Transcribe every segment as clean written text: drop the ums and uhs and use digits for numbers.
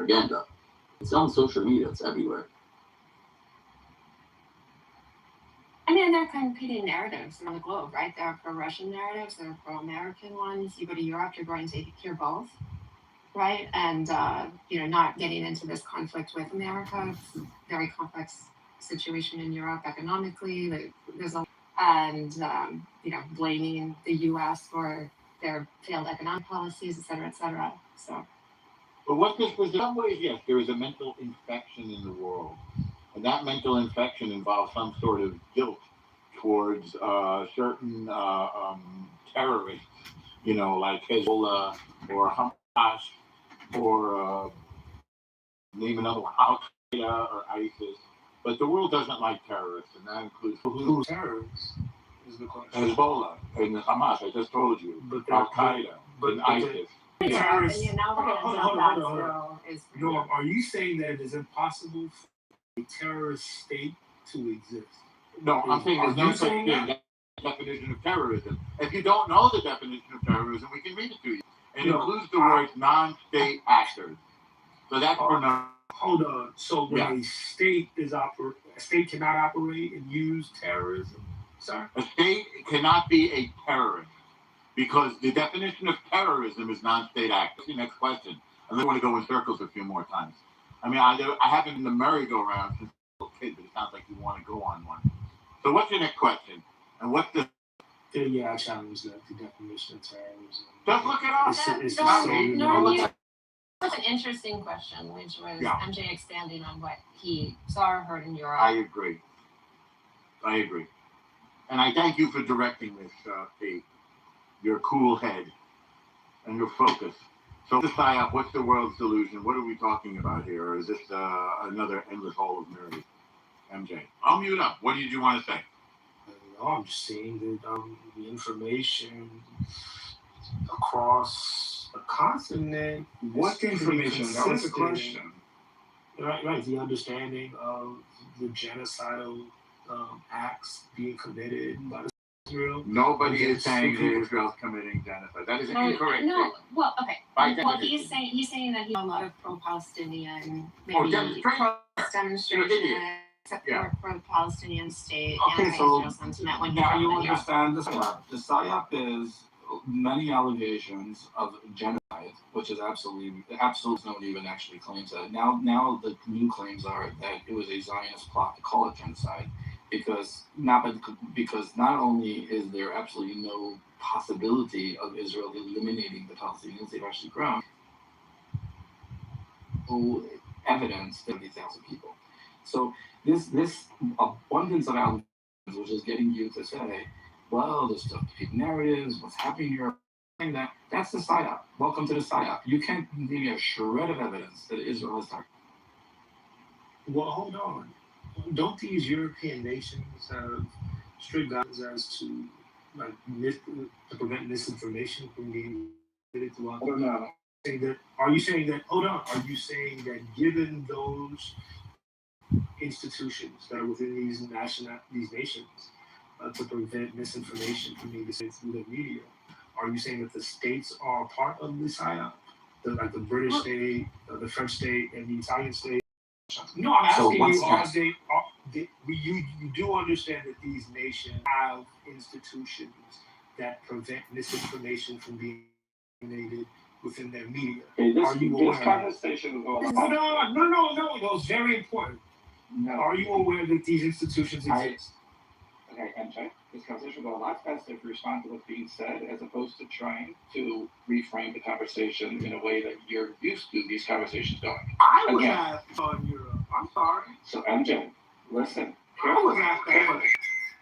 propaganda. It's on social media. It's everywhere. I mean, they're competing narratives around the globe, right? There are pro-Russian narratives, there are pro-American ones. You go to Europe, you're going to hear both, right? And, not getting into this conflict with America. It's a very complex situation in Europe economically. Blaming the U.S. for their failed economic policies, et cetera, et cetera. So. But what this was, in some ways, yes, there is a mental infection in the world. And that mental infection involves some sort of guilt towards certain terrorists, like Hezbollah or Hamas or name another one, Al Qaeda or ISIS. But the world doesn't like terrorists, and that includes who's terrorists is the question. Hezbollah and Hamas. I just told you. But Al Qaeda and ISIS. Terrorists. Hold on. Are you saying that it is impossible for a terrorist state to exist? No, I'm saying there's no such thing. Definition of terrorism. If you don't know the definition of terrorism, we can read it to you. It includes the words non-state actors. So that's for now. Hold on. So when a state cannot operate and use terrorism, sir? A state cannot be a terrorist because the definition of terrorism is non-state actors. The next question. I want to go in circles a few more times. I mean, I haven't been the merry-go-round since I was a kid, but it sounds like you want to go on one. So what's your next question? And what's the... Yeah, I challenge the definition of terrorism. Just look it up. That's an interesting question, which was MJ expanding on what he saw or heard in Europe. I agree. And I thank you for directing this, Kate. Your cool head and your focus. So the PSYOP, what's the world's delusion? What are we talking about here? Or is this another endless hole of nerds? MJ, I'll mute up. What did you want to say? I'm just saying that the information across the continent. What information? That was the question. Right. The understanding of the genocidal acts being committed by Israel. Nobody is saying that Israel's committing genocide. That is incorrect. No. Well, okay. Well, he's saying that he had a lot of pro-Palestinian demonstrations. Support for the Palestinian state and Israel sentiment when now you understand the PSYOP. The PSYOP is many allegations of genocide, which is absolutely no one even actually claims that. Now the new claims are that it was a Zionist plot to call it genocide, because not only is there absolutely no possibility of Israel eliminating the Palestinians, they've actually grown evidence 30,000 people. So this abundance of allegations, which is getting you to say, well, there's stuff to feed narratives, what's happening here, that's the PSYOP. Welcome to the PSYOP. You can't give me a shred of evidence that Israel is talking. Well, hold on. Don't these European nations have strict guidelines as to to prevent misinformation from being transmitted throughout the world? Are you saying that given those institutions that are within these nations to prevent misinformation from being disseminated through the media, are you saying that the states are part of the PSYOP? Like the British state, the French state, and the Italian state? No, I'm asking you do understand that these nations have institutions that prevent misinformation from being disseminated within their media. Are you aware? This conversation is going on. No. It was very important. No. Are you aware that these institutions exist? Okay, MJ, this conversation will go a lot faster if you respond to what's being said as opposed to trying to reframe the conversation in a way that you're used to these conversations going. I was asked on Europe. I'm sorry. So MJ, listen. I was asked carefully.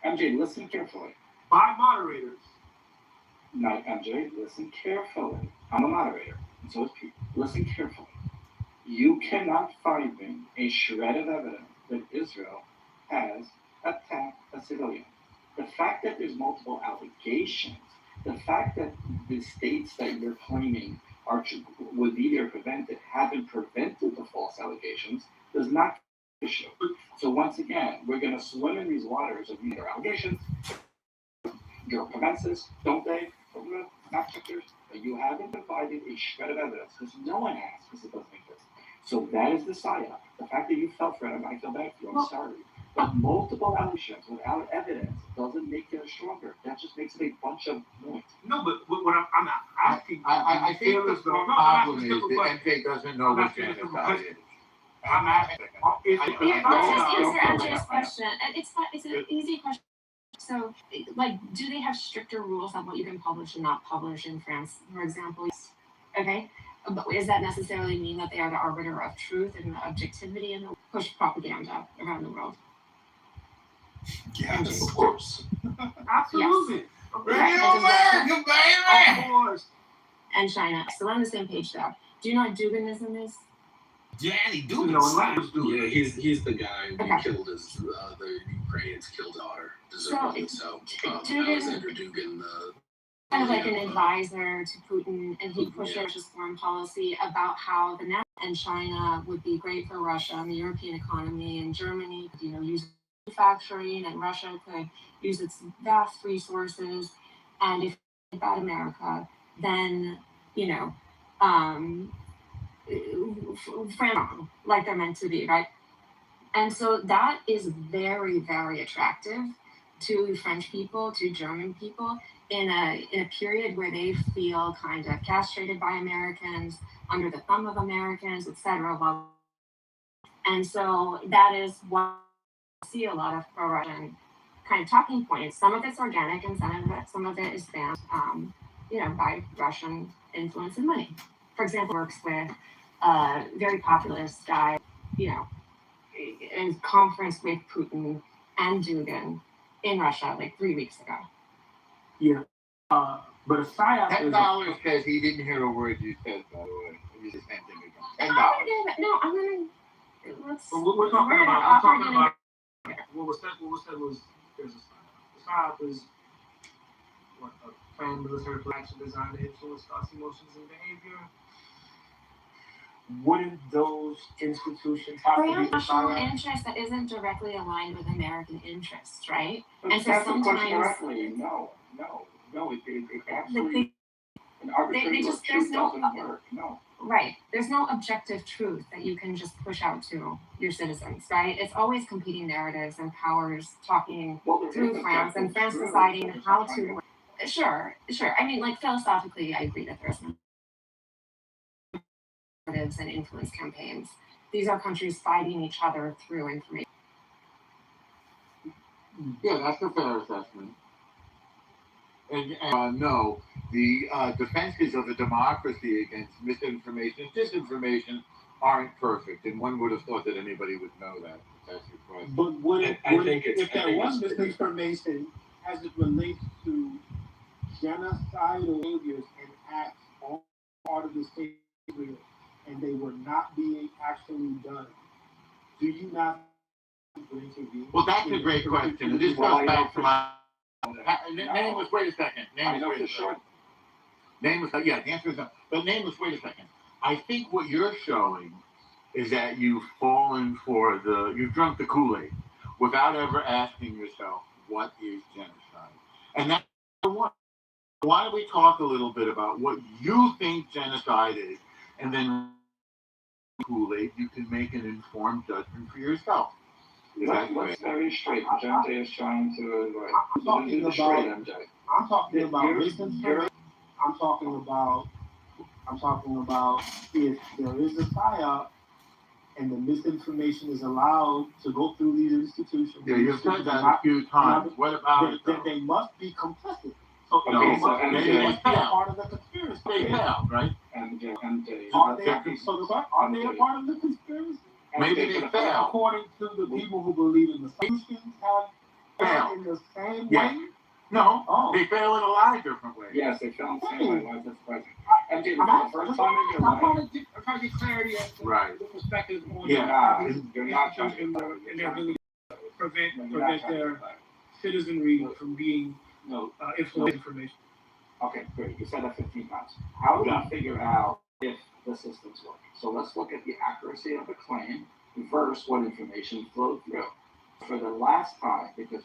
MJ, listen carefully. By moderators. No, MJ, listen carefully. I'm a moderator, and so is Pete. Listen carefully. You cannot find me a shred of evidence that Israel has attacked a civilian. The fact that there's multiple allegations, the fact that the states that you're claiming would be there prevented haven't prevented the false allegations does not issue. So once again, we're going to swim in these waters of either allegations, Europe prevents this, don't they? Fact checkers, but you haven't provided a shred of evidence because no one has, because it doesn't exist. So that is the psyop. The fact that you fell for it, I feel bad for you. I'm Well- sorry. But multiple allegations without evidence doesn't make it stronger. That just makes it a bunch of noise. No, but what I'm asking, I think feel the as though no, I'm problem asking is a simple that question. MJ doesn't know I'm what asking a simple genocide question. is. I'm asking. Here, No, let's just no, answer no, MJ's no. question. And it's an easy question. So, like, do they have stricter rules on what you can publish and not publish in France, for example? Okay. But does that necessarily mean that they are the arbiter of truth and objectivity and push propaganda around the world? Yes, of course. Absolutely. Right. America, baby! Of course. And China. So we're on the same page there. Do you know what Duginism is? Danny No, Dugan. not do Yeah, he's the guy who Okay. killed his the Ukrainians killed his daughter. Deservedly so. Dugan- Alexander Dugan. Kind of like an advisor to Putin, and he pushed Yeah. Russia's foreign policy about how the NATO and China would be great for Russia and the European economy, and Germany could, use manufacturing, and Russia could use its vast resources. And if about America, then France like they're meant to be, right? And so that is very, very attractive to French people, to German people, in a period where they feel kind of castrated by Americans, under the thumb of Americans, etc. And so that is why I see a lot of pro-Russian kind of talking points. Some of it's organic, and some of it is banned, by Russian influence and money. For example, works with a very populist guy, in conference with Putin and Dugin in Russia like 3 weeks ago. Yeah. But a psyop is $10 says he didn't hear a word you said, by the way. You just sent him again. $10. I'm gonna let's. We're talking we're about. not I'm talking offering about. What was said was there's a psyop. The psyop is what a planned military action designed to influence thoughts, emotions, and behavior. Wouldn't those institutions have to be Brand the national psyop? interest that isn't directly aligned with American interests, right? But And so that's the question sometimes- directly. No. It absolutely. An they arbitrary just- truth there's no- doesn't work. No. Right. There's no objective truth that you can just push out to your citizens, right? It's always competing narratives and powers talking Well, there through is France, and objective France truth. deciding It's how not trying to. Sure. I mean, like, philosophically, I agree that there's no narratives and influence campaigns. These are countries fighting each other through information. Yeah, that's a fair assessment. And no, the defenses of a democracy against misinformation, disinformation aren't perfect, and one would have thought that anybody would know that. That's your question. But I think it's- if there I think was it's- misinformation as it relates to genocidal behaviors and acts on part of the state of Israel, and they were not being actually done, do you not intervene? Well, that's a great question, and this goes back to my. Name was, wait a second. I know for sure. Name was, yeah, the answer is no. But name was, wait a second. I think what you're showing is that you've you've drunk the Kool-Aid without ever asking yourself, what is genocide? And that's one. Why don't we talk a little bit about what you think genocide is, and then Kool-Aid, you can make an informed judgment for yourself. Is that That's very straight. MJ is trying to. I'm talking do the about- straight, MJ. I'm talking about You're- misinformation. I'm talking about if there is a psyop and the misinformation is allowed to go through these institutions. Yeah, you've said that a few times. What about it, Then though? they must be complicit. So No, they must maybe be they a failed. part of the conspiracy. They failed, right? MJ. Are they a part of the conspiracy? Maybe they failed. According to the people who believe in the solutions have failed in the same Yeah. way? No, Oh. they fail in a lot of different ways. Yes, they found the same way. Why is that surprising? MJ, this is I'm the first time in your life. I'm trying to get clarity as to Right. the perspective on Yeah. You're not trying in their ability to prevent You're not trying their to. citizenry from being No. influenced information. Okay, great. You said that 15 times. How do we figure out if the system's working? So let's look at the accuracy of the claim versus what information flowed through. For the last time, because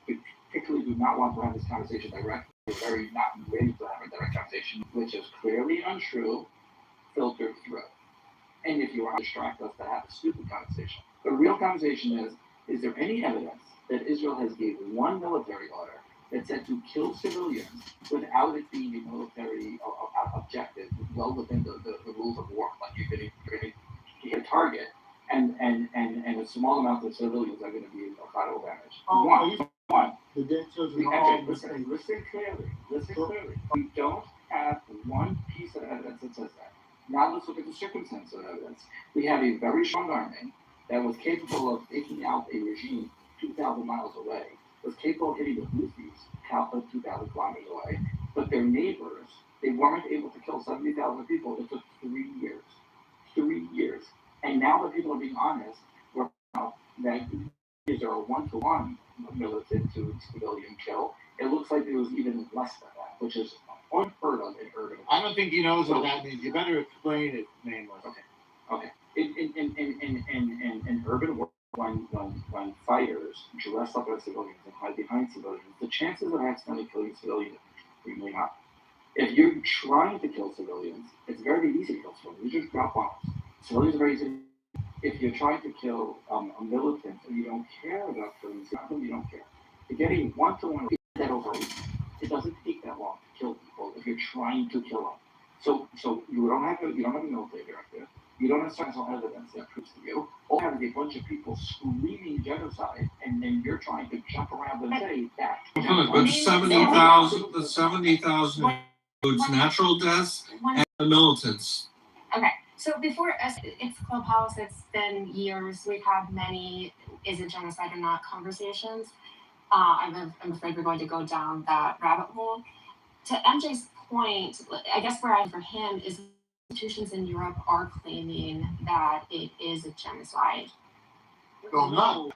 we particularly do not want to have this conversation directly, we're very not ready to have a direct conversation, which is clearly untrue, filtered through. And if you want to distract us to have a stupid conversation, the real conversation is there any evidence that Israel has gave one military order that said to kill civilians without it being a military objective, well within the rules of war? Like you're going to hit a target, and a small amount of civilians are going to be collateral damage. One. The dead children are all Listen clearly. Listen clearly. We don't have one piece of evidence that says that. Now let's look at the circumstances of evidence. We have a very strong army that was capable of taking out a regime 2,000 miles away, was capable of hitting the Houthis 2,000 kilometers away, but their neighbors, they weren't able to kill 70,000 people. It took 3 years. 3 years. And now that people are being honest, we're that is a 1-to-1 militant to civilian kill. It looks like it was even less than that, which is unheard of in urban. I don't think he knows what that means. You better explain it, nameless. Okay. In urban world, when fighters dress up as civilians and hide behind civilians, the chances of accidentally killing civilians are really high. If you're trying to kill civilians, it's very easy to kill civilians. You just drop bombs. Civilians are very easy. If you're trying to kill a militant and you don't care about killing civilians, you don't care. You're getting 1-to-1 that over. It doesn't take that long to kill people if you're trying to kill them. So you don't have a military directive. You don't have central evidence that proves to you. All you have is a bunch of people screaming genocide, and then you're trying to jump around and say that. But 70,000, the 70,000 includes natural deaths and the militants. Okay, so before us, it's Clubhouse. It's been years. We've had many "is it genocide or not" conversations. I'm afraid we're going to go down that rabbit hole. To MJ's point, I guess where I'm for him is institutions in Europe are claiming that it is a genocide. Well, no.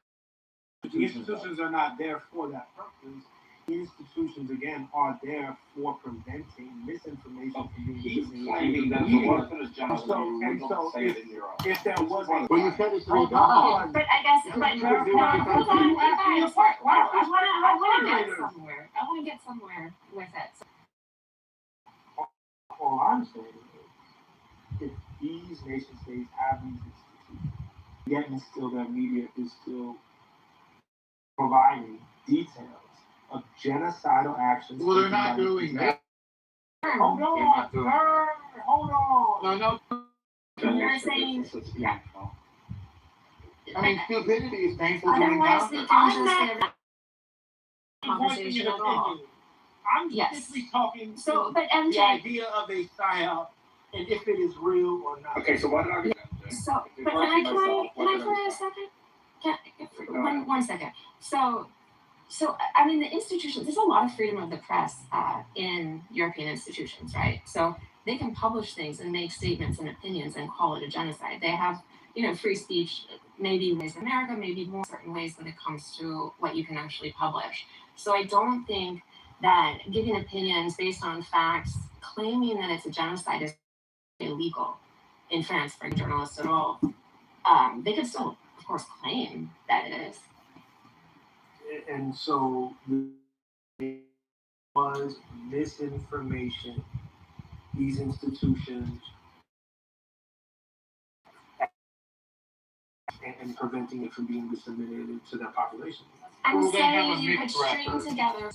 The institutions are not there for that purpose. The institutions, again, are there for preventing misinformation from being He's claiming that the war is genocide. If there wasn't... Well, you said it's But I guess, hold on, I want to get somewhere with it. All I'm saying is, if these nation states have these institutions, yet and still their media is still providing details of genocidal actions. Well, they're not doing that. Hold on, sir. Hold on. No. You're saying, yeah. I mean, stupidity is painful to Otherwise, we encounter. can just say that conversation at all. I'm simply talking but MJ, the idea of a psyop and if it is real or not. Okay, so what are you so, but can I for a second? One second. So, I mean, the institutions, there's a lot of freedom of the press in European institutions, right? So they can publish things and make statements and opinions and call it a genocide. They have, free speech, maybe ways in America, maybe more certain ways when it comes to what you can actually publish. So I don't think that giving opinions based on facts, claiming that it's a genocide is illegal in France for journalists at all. They could still, of course, claim that it is. And so there was misinformation. These institutions and preventing it from being disseminated to their population. I'm saying you could string together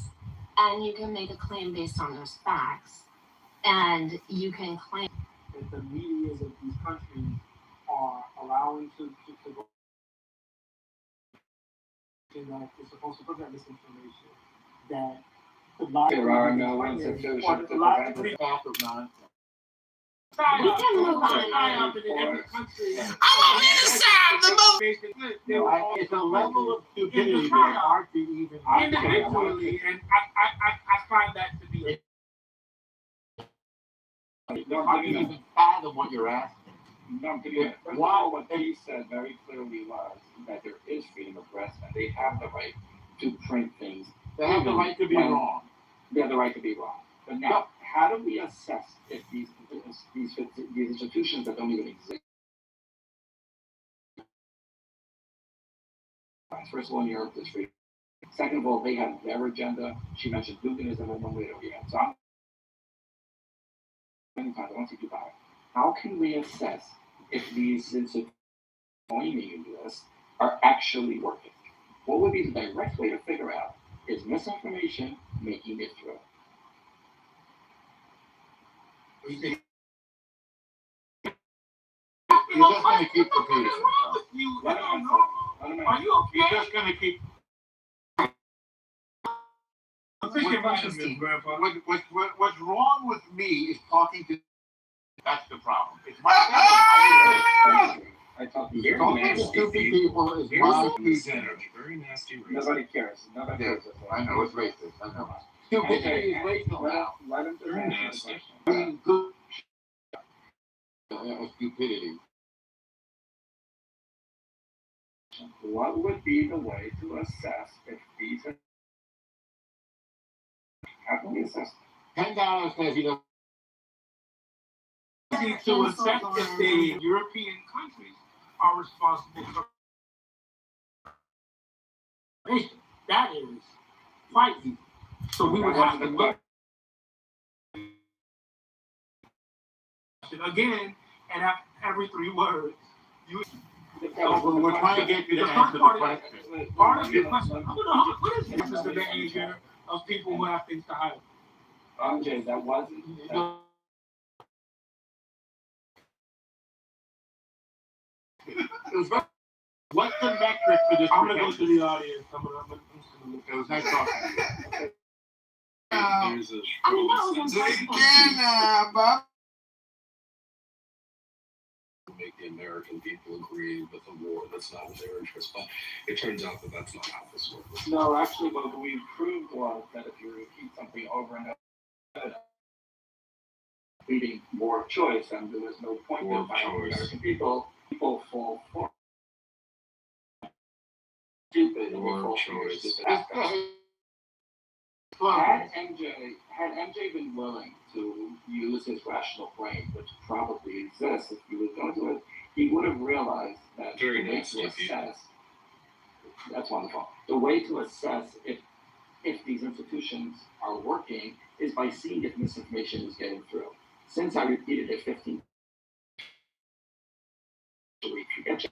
and you can make a claim based on those facts, and you can claim that the media of these countries are allowing to go that is supposed to prevent misinformation. That there are no institutions to prevent the path of nonsense. we can move on. It's a level of stupidity that hard to even individually, and I find that to be hard to even fathom what you're asking. What he said very clearly was that there is freedom of press and they have the right to print things. They have the right to be wrong. They have the right to be wrong. But now, how do we assess if these institutions that don't even exist? First of all, in Europe, there's freedom. Second of all, they have their agenda. She mentioned Duginism in one way or the other. So I want to do that. How can we assess if these institutions claiming this are actually working. What would be the direct way to figure out is misinformation making it through? You're just going to keep repeating yourself. Let him answer. Let him answer. Are you You're okay? just going to keep. What's wrong with me is talking to. That's the problem. It's my problem. I thought Talking to stupid people is my Very nasty. Nobody cares. Nobody Yeah, cares. I know it's racist. I know. Stupidity is racial now. Let him just Very answer the nasty. question. Good. Stupidity. What would be the way to assess if these are? How can we assess? $10 says he doesn't. To assess if the European countries are responsible for that is quite easy. So we would have to look again, and after every 3 words, you. So we're trying to get you to The answer first the part question. Part of the question. I don't know what is this is the behavior of people who have things to hide. Okay, that wasn't. What's the metric for this? I'm gonna go to the audience. I'm gonna It was nice talking to you. There's a I mean, that was impossible. Bob. make the American people agree with a war that's not in their interest. But it turns out that that's not how this works. No, actually, what we proved was that if you repeat something over and over, leading more choice, and there was no point More in finding choice. American people fall for stupid and More fall for your choice. stupid aspects. Had MJ been willing to use his rational brain, which probably exists if he was going to it, he would have realized that Very the way nasty to of you. assess. That's wonderful. The way to assess if these institutions are working is by seeing if misinformation is getting through. Since I repeated it 15 times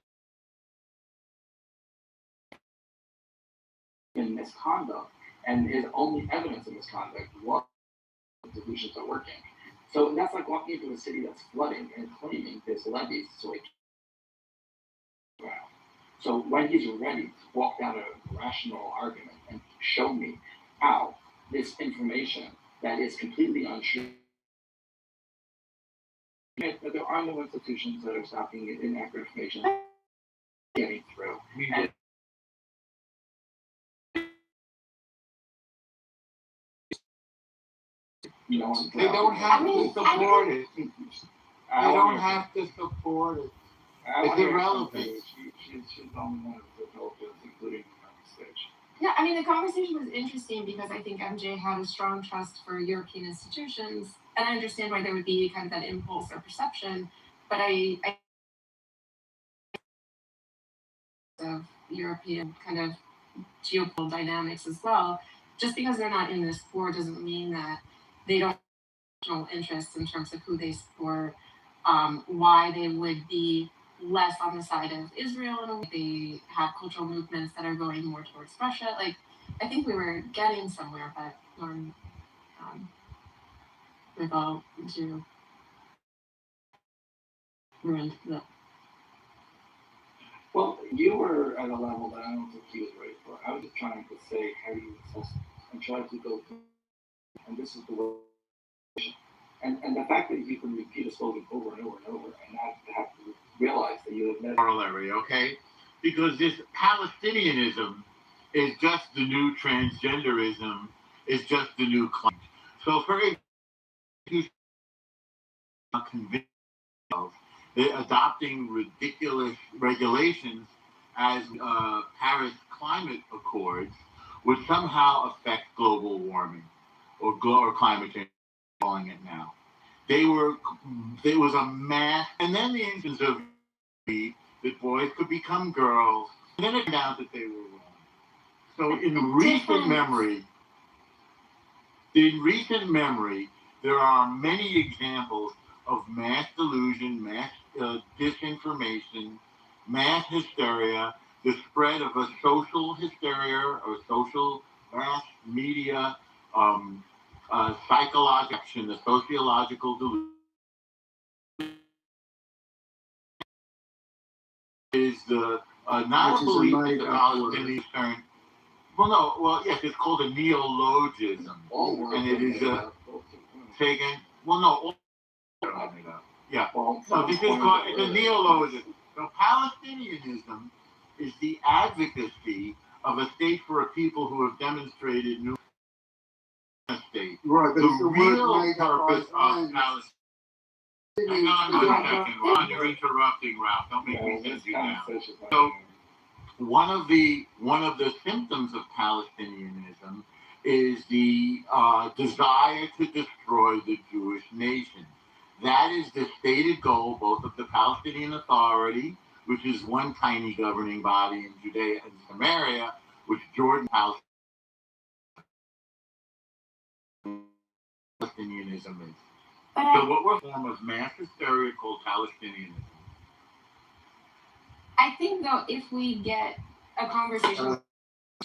in misconduct, and his only evidence of misconduct was institutions are working. So that's like walking into a city that's flooding and claiming there's levees so it can drown. So when he's ready to walk down a rational argument and show me how this information that is completely untrue, that there are no institutions that are stopping inaccurate information getting through. And They don't have to support it. They don't have to support it. It's irrelevant. She's on one of the developers, including the stage. Yeah, I mean, the conversation was interesting because I think MJ had a strong trust for European institutions, and I understand why there would be kind of that impulse or perception, but I of European kind of geopolitical dynamics as well. Just because they're not in this war doesn't mean that they don't have national interests in terms of who they support, why they would be less on the side of Israel in a way. They have cultural movements that are going more towards Russia. Like, I think we were getting somewhere, but we're going to ruin the. Well, you were at a level that I don't think he was ready for. I was just trying to say how you assess and try to go through, and this is the way. And the fact that you can repeat a slogan over and over and over and not have to realize that you have never. Corollary, okay? Because this Palestinianism is just the new transgenderism, is just the new climate. So for convinced of adopting ridiculous regulations as Paris Climate Accords would somehow affect global warming or climate change, calling it now. There was a mass, and then the instance of that boys could become girls, and then it turned out that they were wrong. So in recent memory, there are many examples of mass delusion, mass disinformation, mass hysteria, the spread of a social hysteria or social mass media, psychological action, the sociological delusion is the not a belief that the Palestinians turn. Yes, it's called a neologism, and it is taken. Well, no, yeah. So this is called it's a neologism. So Palestinianism is the advocacy of a state for a people who have demonstrated new state. Right, but The real purpose of Palestine. Hang on one second, Ron. You're interrupting, Ralph. Don't make me send you down. So one of the symptoms of Palestinianism is the desire to destroy the Jewish nation. That is the stated goal both of the Palestinian Authority, which is one tiny governing body in Judea and Samaria, which Jordan Palestinianism is. So what we're a form of mass hysteria called Palestinianism. I think though, if we get a conversation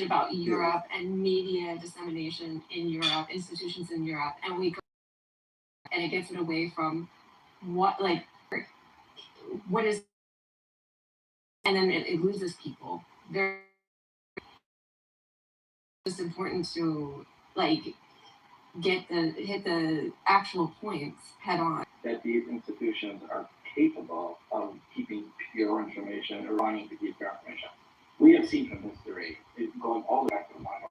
about Europe and media dissemination in Europe, institutions in Europe, and it gets it away from what is, and then it loses people. It's important to hit the actual points head on. That these institutions are capable of keeping pure information or wanting to keep pure information. We have seen from history, going all the way back to the Bible,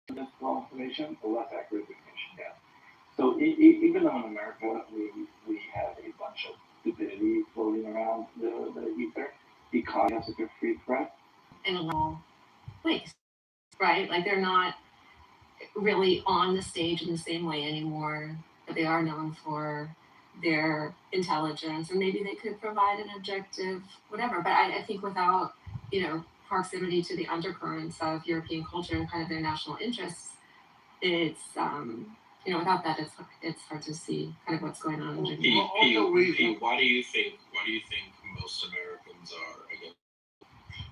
this raw information, the less accurate the information gets. So even though in America we have a bunch of stupidity floating around the ether, because it's such a free press. In a little place, right? Like they're not really on the stage in the same way anymore, but they are known for their intelligence, and maybe they could provide an objective whatever. But I think without proximity to the undercurrents of European culture and kind of their national interests, it's without that it's hard to see kind of what's going on. Why do you think most Americans are against?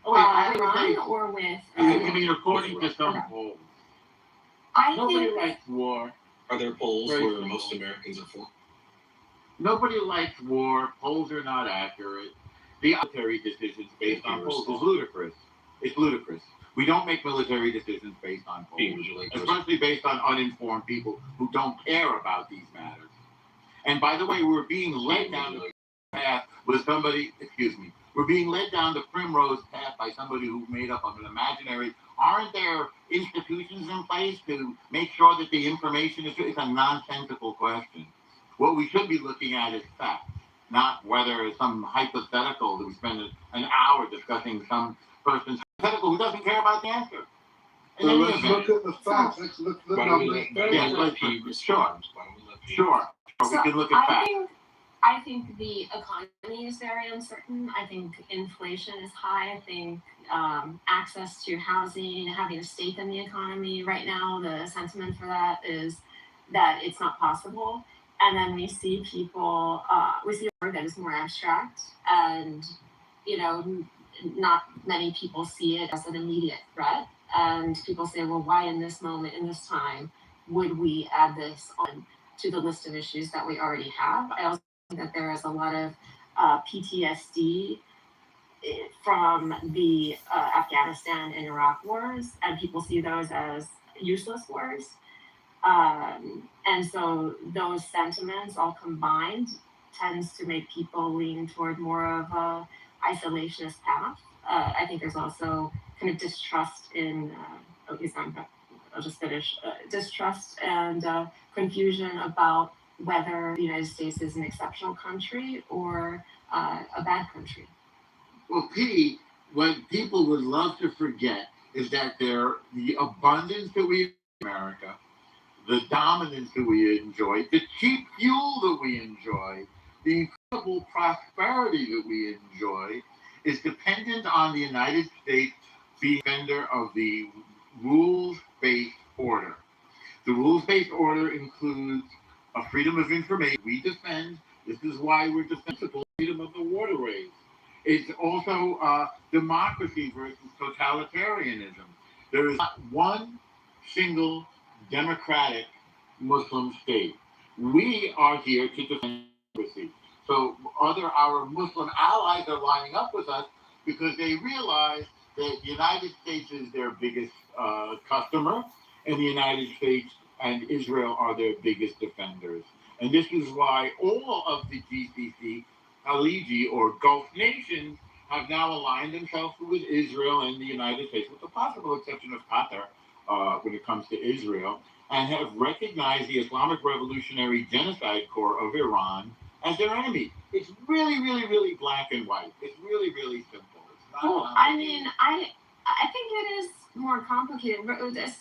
Iran or with? I mean, according to some polls, nobody likes war. Are there polls where most Americans are for? Nobody likes war. Polls are not accurate. The military decisions based on polls is ludicrous. It's ludicrous. We don't make military decisions based on polls, especially based on uninformed people who don't care about these matters. And by the way, we're being led down the path with somebody. Excuse me. We're being led down the primrose path by somebody who made up of an imaginary. Aren't there institutions in place to make sure that the information is? It's a nonsensical question. What we should be looking at is facts, not whether some hypothetical that we spend an hour discussing some person's hypothetical who doesn't care about the answer. So let's look at the facts. Let's look at the numbers. Sure. We can look at facts. I think the economy is very uncertain. I think inflation is high. I think access to housing, having a stake in the economy right now, the sentiment for that is that it's not possible. And then we see people, we see a word that is more abstract, and not many people see it as an immediate threat. And people say, well, why in this moment, in this time, would we add this on to the list of issues that we already have? I also think that there is a lot of PTSD from the Afghanistan and Iraq wars, and people see those as useless wars. And so those sentiments all combined tends to make people lean toward more of a isolationist path. I think there's also kind of distrust in, I'll just finish, distrust and confusion about whether the United States is an exceptional country or a bad country. Well, P, what people would love to forget is that the abundance that we have in America, the dominance that we enjoy, the cheap fuel that we enjoy, the incredible prosperity that we enjoy is dependent on the United States being a defender of the rules-based order. The rules-based order includes a freedom of information. We defend. This is why we're defensible. Freedom of the waterways. It's also democracy versus totalitarianism. There is not one single democratic Muslim state. We are here to defend democracy. So our Muslim allies are lining up with us because they realize that the United States is their biggest customer, and the United States and Israel are their biggest defenders. And this is why all of the GCC, Khaliji, or Gulf nations have now aligned themselves with Israel and the United States, with the possible exception of Qatar when it comes to Israel, and have recognized the Islamic Revolutionary Genocide Corps of Iran as their enemy. It's really, really, really black and white. It's really, really simple. It's not Well, I mean, I think it is more complicated.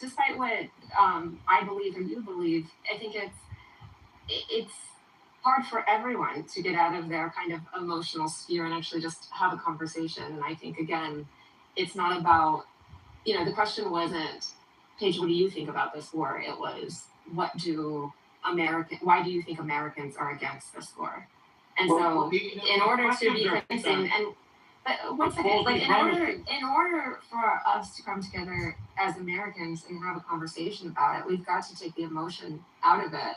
Despite what I believe and you believe, I think it's hard for everyone to get out of their kind of emotional sphere and actually just have a conversation. And I think, again, it's not about, the question wasn't, Paige, what do you think about this war? It was, why do you think Americans are against this war? And so, in order to be convincing, but one second, like in order for us to come together as Americans and have a conversation about it, we've got to take the emotion out of it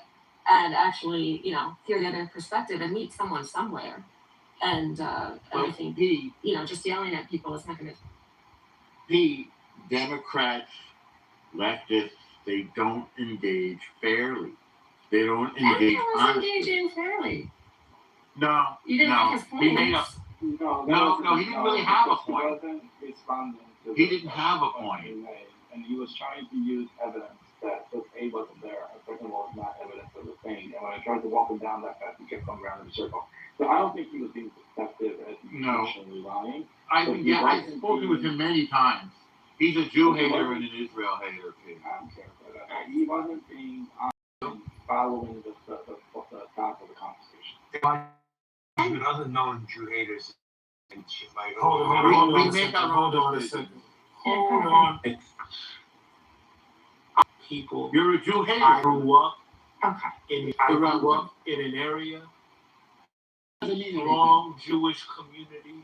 and actually, hear the other perspective and meet someone somewhere. And I think, just yelling at people is not going to. The Democrats, leftists, they don't engage fairly. They don't engage honestly. Engaging fairly. No, you didn't make his point. He made up. No, he didn't really have a point. He wasn't responding to he didn't have a point. And he was trying to use evidence that just A wasn't there, and second of all, not evidence of the thing. And when I tried to walk him down that path, he kept going around in a circle. So I don't think he was being deceptive as intentionally lying. I've spoken with him many times. He's a Jew hater and an Israel hater too. I don't care for that. He wasn't being following the top of the conversation. Even other known Jew haters and shit like Hold on a second. Hold on. People. You're a Jew hater. I grew up Okay. in an area, strong Jewish community.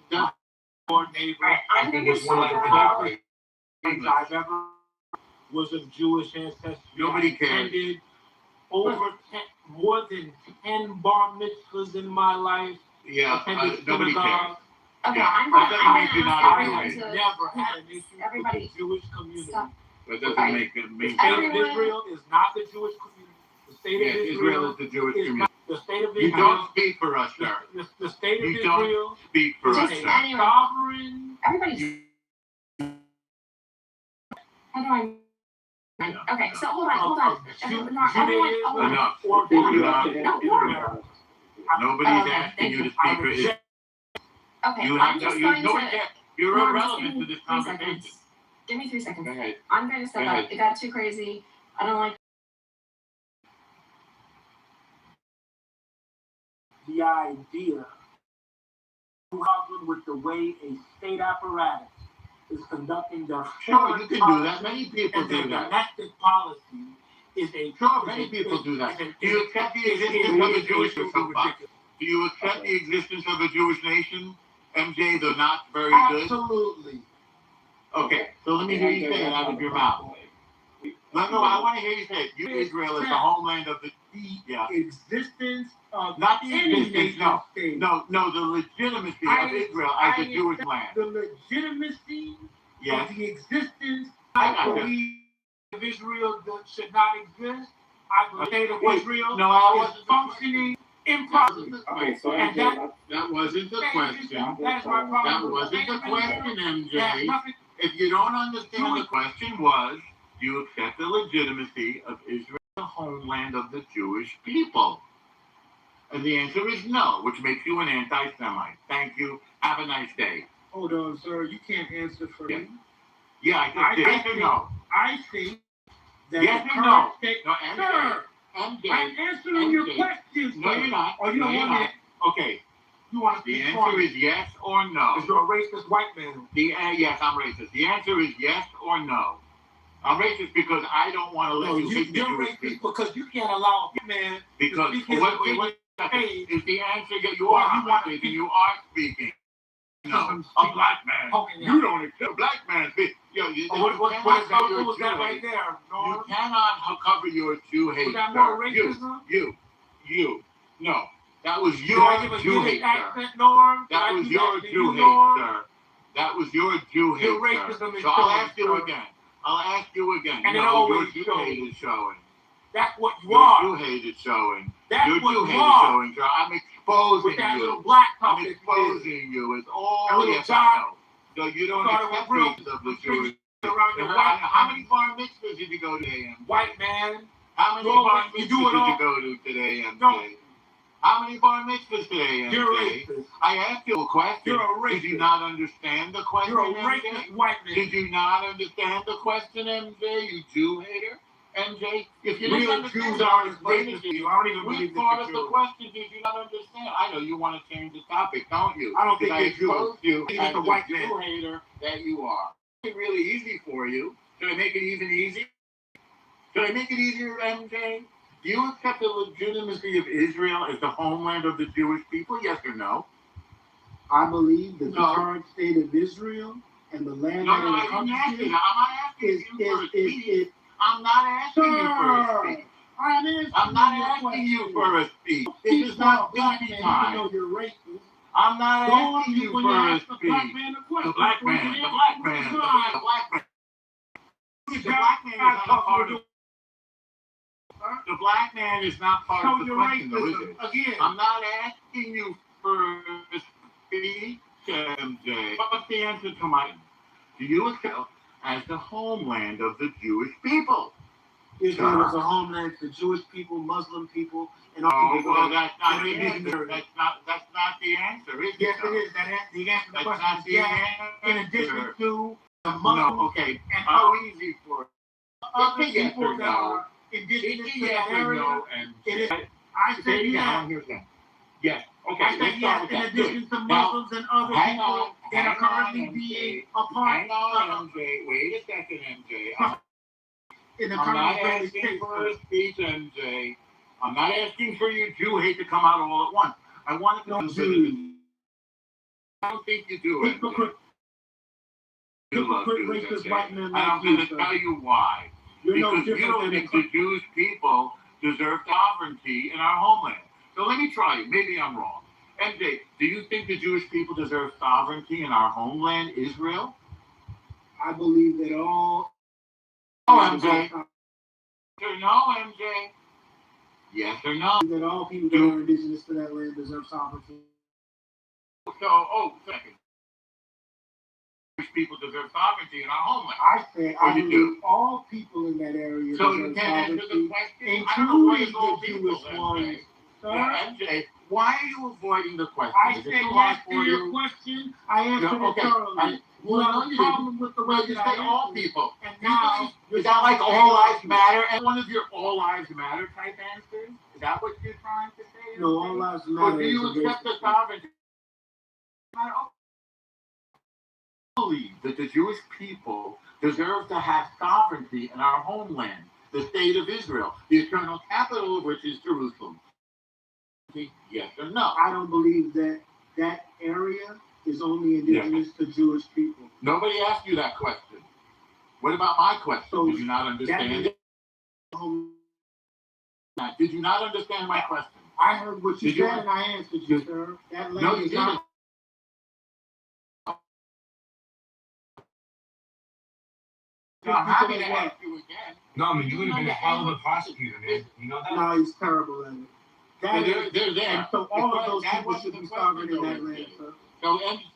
Poor neighbor. I think it's one of the things I've ever was of Jewish ancestry. Nobody cares. More than 10 bar mitzvahs in my life. Yeah, nobody cares. Okay, Yeah. I'm going to Never had an issue with the Jewish community. Stop. That doesn't make it The state of Israel is not the Jewish community. The state of Israel is the Jewish community. The state of Israel. You don't speak for us, sir. The state of you Israel. Don't speak for us, sir. Anyway, sovereign. Everybody's. How do I? Okay, so hold on. Enough. Nobody's asking you to speak for Israel. Okay, You're irrelevant to this conversation. Give me 3 seconds. Go ahead. I'm going to step up. It got too crazy. I don't like the idea problem with the way a state apparatus is conducting their sure, you can do that. Many people do that. Domestic policy is a sure. Many people do that. Do you accept the existence of a Jewish nation? Do you accept the existence of a Jewish nation? MJ, they're not very good. Absolutely. Okay, so let me hear you say it out of your mouth. No, I want to hear you say it. Israel is the homeland of the existence of not the existence. State. No, the legitimacy of Israel as a Jewish land. The legitimacy of the existence I believe of Israel should not exist. I believe the state of Israel is functioning improperly. Okay, so and that wasn't the question. That's my problem. That wasn't the question, MJ. If you don't understand, the question was, do you accept the legitimacy of Israel, the homeland of the Jewish people? And the answer is no, which makes you an anti-Semite. Thank you. Have a nice day. Hold on, sir. You can't answer for me. Yeah, I just yes or no. I think that yes or no. No, sir. I'm answering your questions. No, you're not. Oh, you don't want it. Okay. You want to the answer is yes or no. Because you're a racist white man. Yes, I'm racist. The answer is yes or no. I'm racist because I don't want to let you hate the you're Jewish racist people. because you can't allow a man Because to speak his wait, opinion. is the answer that you Well, are you want to racist and you are speaking? No, I'm a black man. poking You don't accept a black man. Yo, you, What cannot cover your was that Jew right hate. there, You Norm? cannot cover your Jew hate, Was that sir. more racism? You. No, that was Did your I give a Jew Yiddish hate, sir. accent, Norm? That Did I was do your that to Jew you, hate, Norm? sir. That was your Jew hate, Your sir. racism is So I'll showing, ask you sir. again. I'll ask you again. And it No, your always Jew shows. hate is showing. That's what you Your are. Jew hate is showing. That's Your what Jew you hate is are. showing, sir. I'm exposing With that you. little black I'm puppet. exposing you. It's all That little yes, dot. I know. So you don't Thought it accept was real. races of the Jewish. Around your white How many bar mitzvahs did you go to today, MJ? white man. How many Well, bar you mitzvahs do it did all. you go to today, MJ? No. How many bar mitzvahs today, MJ? You're racist. I asked you a question. You're a racist. Did you not understand the question, You're a MJ? racist white man. Did you not understand the question, MJ? You Jew hater? MJ, if you Real didn't understand Jews it, aren't explain racist it to to you. you. I don't even Which believe part that of you're the question did you not understand? I know you want to change the topic, don't you? I don't think I you're exposed you Jewish. as You're the a white Jew man. hater that you are. It's really easy for you. Should I make it even easier? Should I make it easier, MJ? Do you accept the legitimacy of Israel as the homeland of the Jewish people? Yes or no? I believe that No. the current state of Israel and the land No, that I it didn't ask you encompasses that. I'm not asking is you for a speech. is I'm not asking you for a speech. I'm not asking you for a speech. This is not speech time. Even though you're racist. I'm not Don't asking you when for you a ask the black speech. man a question. The black man, the black man, the black man. The black man is not a part of. The black man is not part of the question, though, is it? Again. I'm not asking you for a speech, MJ. What's the answer to my? Do you accept as the homeland of the Jewish people? Israel is a homeland for Jewish people, Muslim people, and all Oh, people. well, that's not the that answer. That's not the answer, is it? Yes, though? it is. The answer to the That's question not is the yes. In answer. addition to the Muslims No, okay. and How easy for other it's a yes people or that no. are indigenous It's a to yes that or area. no, and It is. say I it said again. I yes. want to hear it again. Yes. Okay, I let's said start yes. with In that. addition Good. to Now, Muslims and other hang people on, that are hang on, currently MJ. being a part Hang on, of MJ. Wait a second, MJ. in the I'm current not Israeli asking state. for a speech, MJ. I'm not asking for your Jew hate to come out all at once. I want to No consider Jews. this. I don't think you do, MJ. Hypocrite, You love hypocrite, Jews, racist MJ. white men And like I'm you, going to sir. tell you why. You're no Because you different don't than think the Jewish people deserve sovereignty in our homeland. So let me try it. Maybe I'm wrong. MJ, do you think the Jewish people deserve sovereignty in our homeland, Israel? I believe that all. No, MJ. Or no, MJ. Yes or no? That all people that are indigenous to that land deserve sovereignty. So, second. Jewish people deserve sovereignty in our homeland. I say I you believe all people in that area So you deserve can't answer the sovereignty, question? I don't know what is including all the people, Jewish MJ. ones. Sir, MJ, why are you avoiding the question? I Is said it too yes hard to for your you? question. I answered No, okay. it thoroughly. You Well, have no, a you problem with the way You that said I all answered. people. And now Is that like all lives matter? And one of your all lives matter type answers? Is that what you're trying to say? No, all lives matter. Or do you accept the sovereignty? I believe that the Jewish people deserve to have sovereignty in our homeland, the state of Israel, the eternal capital of which is Jerusalem. Yes or no? I don't believe that that area is only indigenous to Jewish people. Nobody asked you that question. What about my question? So did you not understand it? Did you not understand my question? I heard what you Did you- said and I answered you, sir. That land No, you is didn't. not. So I'm happy to ask you again. No, I mean, you would have been a hell of a prosecutor, man. You know that? No, he's terrible at it. Well, they're there. And so all of those That people wasn't should be the sovereign in question, that though, land, sir.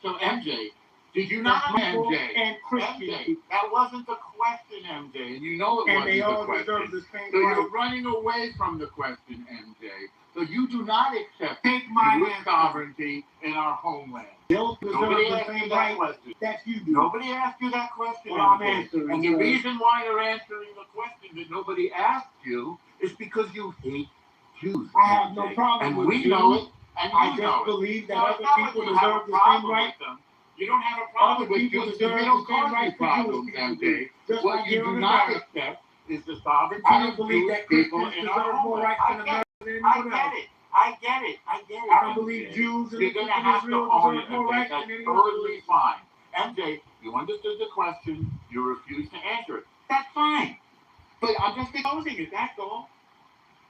So MJ, did you not, People MJ? and Christian MJ, people. that wasn't the question, MJ, and you know it And wasn't they the all question. deserve the same So right. you're running away from the question, MJ. So you do not accept Take my Jewish answer. sovereignty in our homeland. They'll deserve Nobody the asked you same that right question. that you do. Nobody asked you that question, Well, I'm MJ. answering, And the sir. reason why you're answering the question that nobody asked you is because you hate Jews. I have no MJ. problem and with we Jews. know it, and I you just know it. believe that So it's other not like people you have a deserve the same problem right with them. You don't have a problem with people Jews. deserve They don't the same cause you rights that Jewish problems, people MJ. do. Just What like you here do in not America. accept is the sovereignty I don't of believe Jewish that people Christians in our deserve more homeland. rights I than get it. America than I anyone get else. it. I get it. I get it. I don't MJ. believe Jews and You're the gonna people in have to Israel own deserve it, more MJ. rights That's than anyone totally else. fine. MJ, you understood the question. You refused to answer it. That's fine. But I'm just exposing it. That's all.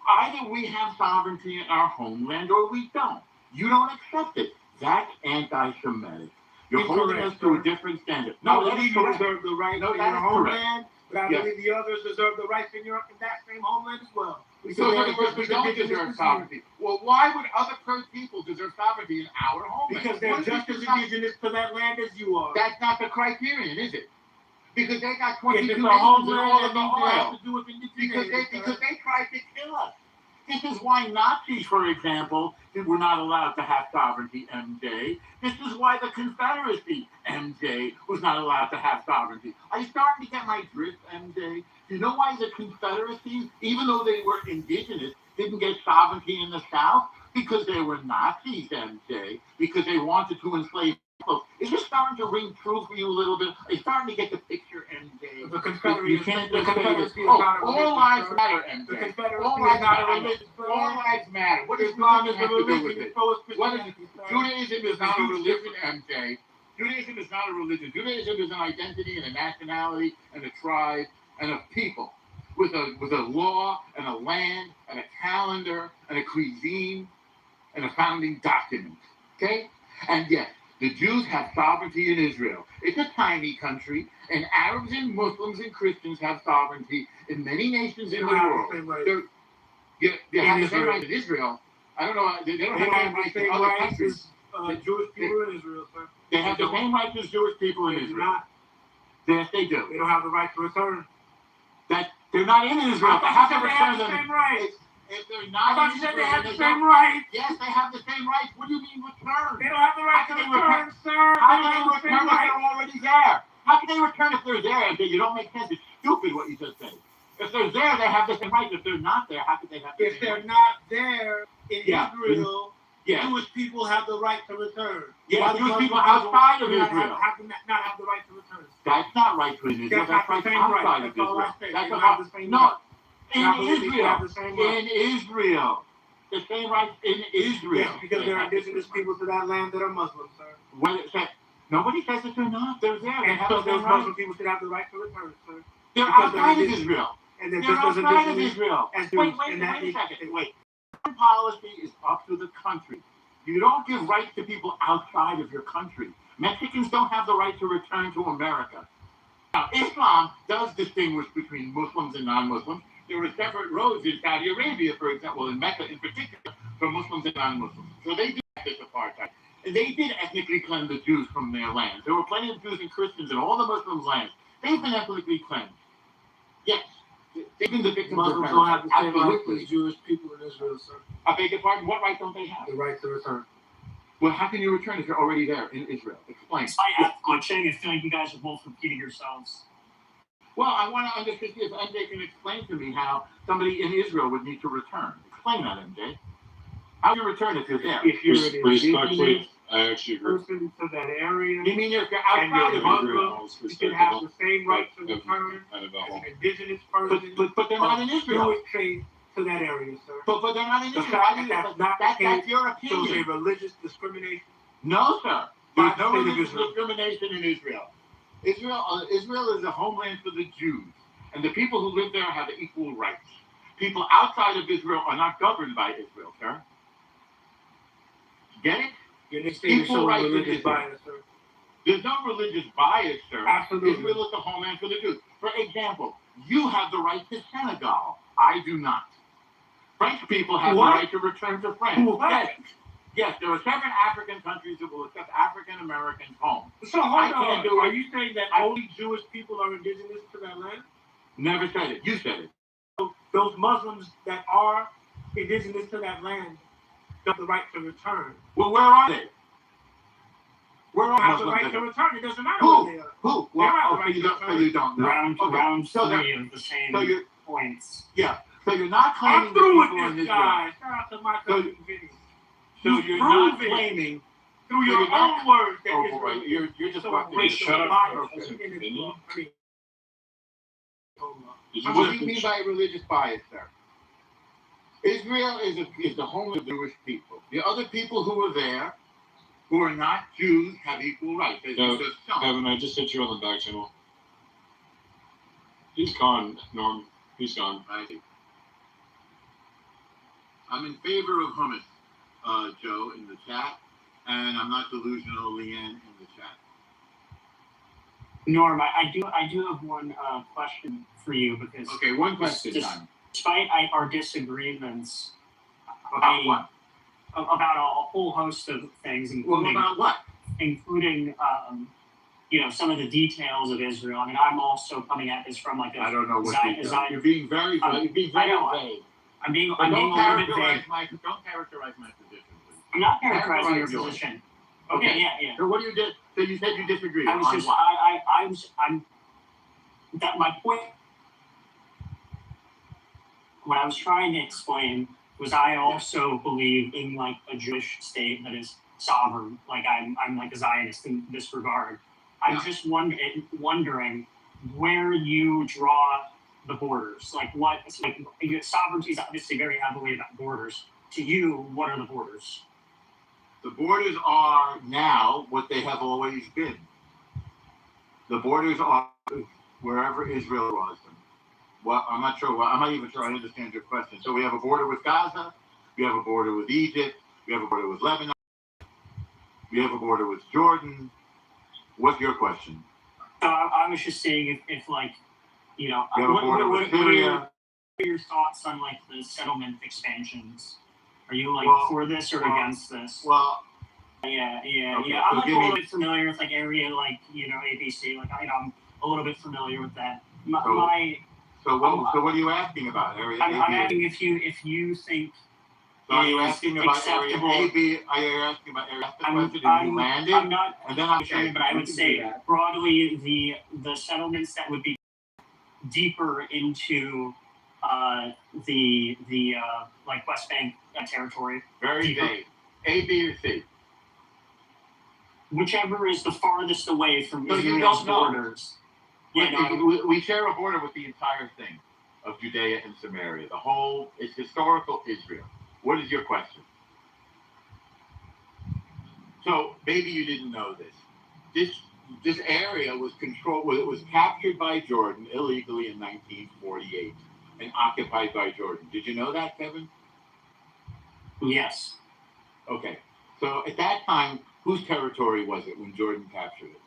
Either we have sovereignty in our homeland or we don't. You don't accept it. That's anti-Semitic. You're holding us to a different standard. No, No, I believe you deserve the rights No, in that your is homeland, but I Yes. believe the others deserve the rights in that same homeland as well. So in they're other words, just we as don't indigenous deserve as you. sovereignty. Well, why would other people deserve sovereignty in our homeland? Because they're just as indigenous to that land as you are. That's not the criterion, is it? Because they got 22 If it's nations a and homeland, all that of the means it has oil. to do with indigenous. Because they tried to kill us. This is why Nazis, for example, were not allowed to have sovereignty, MJ. This is why the Confederacy, MJ, was not allowed to have sovereignty. Are you starting to get my drift, MJ? Do you know why the Confederacy, even though they were indigenous, didn't get sovereignty in the South? Because they were Nazis, MJ. Because they wanted to enslave people. Is this starting to ring true for you a little bit? Are you starting to get the picture, MJ? The Confederacy, You can't the just say this. Confederacy is not a All religion. lives sir. matter, The MJ. Confederacy All is lives not a matter. religion. sir. All lives matter. What does Islam is religion a have to do with religion. it? So is What is Christianity. sir. Judaism is not a huge religion, MJ. Judaism is not a religion. Judaism is an identity and a nationality and a tribe and a people with a law and a land and a calendar and a cuisine and a founding document. Okay? And yes, the Jews have sovereignty in Israel. It's a tiny country, and Arabs and Muslims and Christians have sovereignty in many nations in the world. They have the same rights in Israel. I don't know. They don't have the same rights in other countries. Jewish people in Israel, sir. They have the same rights as Jewish people in They do Israel. not. Yes, they do. They don't have the right to return. That they're not in Israel. They have to return the them. same rights. If they're I not thought in you said Israel, they have then the they same don't. rights. Yes, they have the same rights. What do you mean return? They don't have the right How to can they return, sir. How They can don't they have the return same if rights. they're already there? How can they return if they're there? It don't make sense. It's stupid what you just said. If they're there, they have the same rights. If they're not there, how could they have the If same they're rights? not there in Yeah. Israel, Yeah. Jewish people have the right to return. Yeah, While the Jewish Muslim people outside of do not Israel. not have the right to return. That's not right for Israel. That's That's not right the same right. outside of That's all I Israel. say. That's They don't about have the same no. right. In I believe they should Israel. have the same right. In Israel. The same rights in Israel. Yes, because they're indigenous people to that land that are Muslims, sir. When it said, nobody says that they're not. They're there. They And have so the those same rights. Muslim people should have the right to return, sir. They're because they're outside of indigenous. Israel. And they're They're just as outside of indigenous Israel. as Wait, Jews wait, in wait that a nation. second. Wait. Foreign policy is up to the country. You don't give rights to people outside of your country. Mexicans don't have the right to return to America. Now, Islam does distinguish between Muslims and non-Muslims. There are separate roads in Saudi Arabia, for example, in Mecca in particular, for Muslims and non-Muslims. So they do have this apartheid. And they did ethnically cleanse the Jews from their lands. There were plenty of Jews and Christians in all the Muslims' lands. They've been ethnically cleansed. Yes. They've been the victims of Muslims don't have the same rights Absolutely. as Jewish people in Israel, sir. I beg your pardon, what right don't they have? The right to return. Well, how can you return if you're already there in Israel? Explain. I'm saying I feel like you guys are both repeating yourselves. Well, I want to understand if MJ can explain to me how somebody in Israel would need to return. Explain that, MJ. How do you return if you're there? If you're an Respectfully, indigenous I actually agree. person to that area, You mean if you're and outside you're of I agree Israel? with all this you respect should and have all- the same right to but- return kind of as all. an indigenous person But they're not in Israel. Jewish faith to that area, sir. But they're not in The Israel. fact Why do that you- that's not the that's case your shows a opinion. religious discrimination. No, sir. By There's the no state of religious Israel. discrimination in Israel. Israel is a homeland for the Jews, and the people who live there have equal rights. People outside of Israel are not governed by Israel, sir. Get it? Your next state is Equal showing rights in religious Israel. bias, sir. There's no religious bias, sir. Absolutely. Israel is the homeland for the Jews. For example, you have the right to Senegal. I do not. French people have What? the right to return to France. What? Yes, there are seven African countries that will accept African Americans home. So hold I on. can't do it. Are you saying that only Jewish people are indigenous to that land? Never said it. You said it. So those Muslims that are indigenous to that land have the right to return. Well, where are they? Where are Have the Muslims? right to return. It doesn't matter Who? where they are. Who? They don't have Well, the so right you to don't, so return. you don't know. Round Okay. So three they're- of the same so you're- points. Yeah. So you're not I'm claiming that through people with in this Israel. guy. Shout out to my cousin Vinny. So you're not claiming through your You're not- own words that Oh Israel boy, is. you're just So walking wait, the shut up. bias Okay. in this Continue. book. I mean, hold on. Did you What do just- you mean by religious bias, sir? Israel is the home of the Jewish people. The other people who are there, who are not Jews, have equal rights. As No, you just shown. Kevin, I just hit you on the back channel. He's gone, Norm. He's gone. I see. I'm in favor of hummus, Joe, in the chat, and I'm not delusional, Leanne, in the chat. Norm, I do have one question for you because Okay, one question, Just- time. despite our disagreements About what? about a whole host of things, Well, including about what? some of the details of Israel. I mean, I'm also coming at this from like a I don't know what Zion- you're being very I know. vague. I'm being But a little bit vague. don't characterize my position, please. I'm not characterizing your Characterize yours. position. Okay, yeah. So what do you did? So you said you disagree. I was on just what? I'm that my point. What I was trying to explain was I also believe in like a Jewish state that is sovereign. Like I'm like a Zionist in this regard. I'm Yeah. just wondering where you draw the borders. Like what like sovereignty is obviously very heavily about borders. To you, what are the borders? The borders are now what they have always been. The borders are wherever Israel was. Well, I'm not even sure I understand your question. So we have a border with Gaza, we have a border with Egypt, we have a border with Lebanon, we have a border with Jordan. What's your question? So I was just saying if like, We have a border with what Syria. are your thoughts on like the settlement expansions? Are you like for this or against this? Well, Yeah. Okay, I'm so like a give me- little bit familiar with like area like ABC. Like I'm a little bit familiar with that. So what are you asking about? Area I'm A, B, asking if you think So are you is asking about acceptable. area A, B? Are you asking about area? That's the question. Did you I'm land not And then I'm sure, but I would say broadly the settlements that would be deeper into the like West Bank territory, very vague. A, B, or C? whichever is the farthest away from So you Israel's don't know. borders. Yeah, no, We share a border with the entire thing of Judea and Samaria. The whole, it's historical Israel. What is your question? So maybe you didn't know this. This area was controlled. It was captured by Jordan illegally in 1948 and occupied by Jordan. Did you know that, Kevin? yes. Okay. So at that time, whose territory was it when Jordan captured it?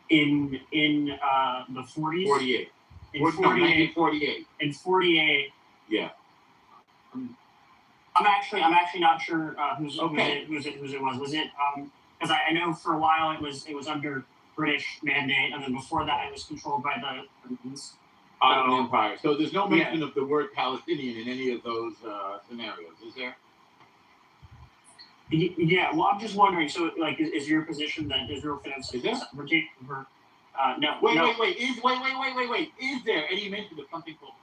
In the 40s. 48. In No, 48. 1948. In 48. Yeah. I'm actually not sure whose it was. Was it because I know for a while it was under British mandate, and then before that it was controlled by the Ottoman Empire. So there's no mention of the word Palestinian in any of those scenarios, is there? Yeah, well, I'm just wondering. So, like, is your position that Israel can have Is there? no. Wait. no. Wait. Is there any mention of something called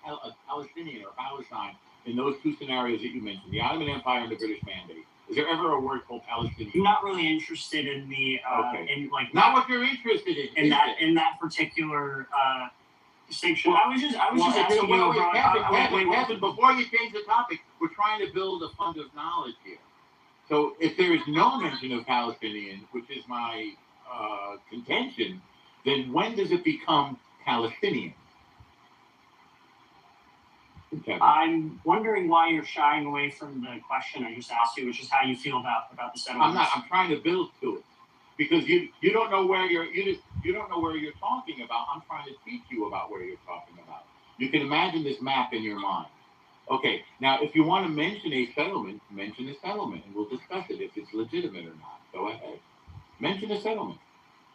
Palestinian or Palestine in those two scenarios that you mentioned, the Ottoman Empire and the British Mandate? Is there ever a word called Palestinian? I'm not really interested in the in like not what you're interested in. In that particular distinction. I was just asking you about. Kevin, before you change the topic, we're trying to build a fund of knowledge here. So if there is no mention of Palestinian, which is my contention, then when does it become Palestinian? Kevin. I'm wondering why you're shying away from the question I just asked you, which is how you feel about the settlements. I'm not. I'm trying to build to it because you don't know where you don't know where you're talking about. I'm trying to teach you about where you're talking about. You can imagine this map in your mind. Okay, now if you want to mention a settlement, mention a settlement, and we'll discuss it if it's legitimate or not. Go ahead, mention a settlement.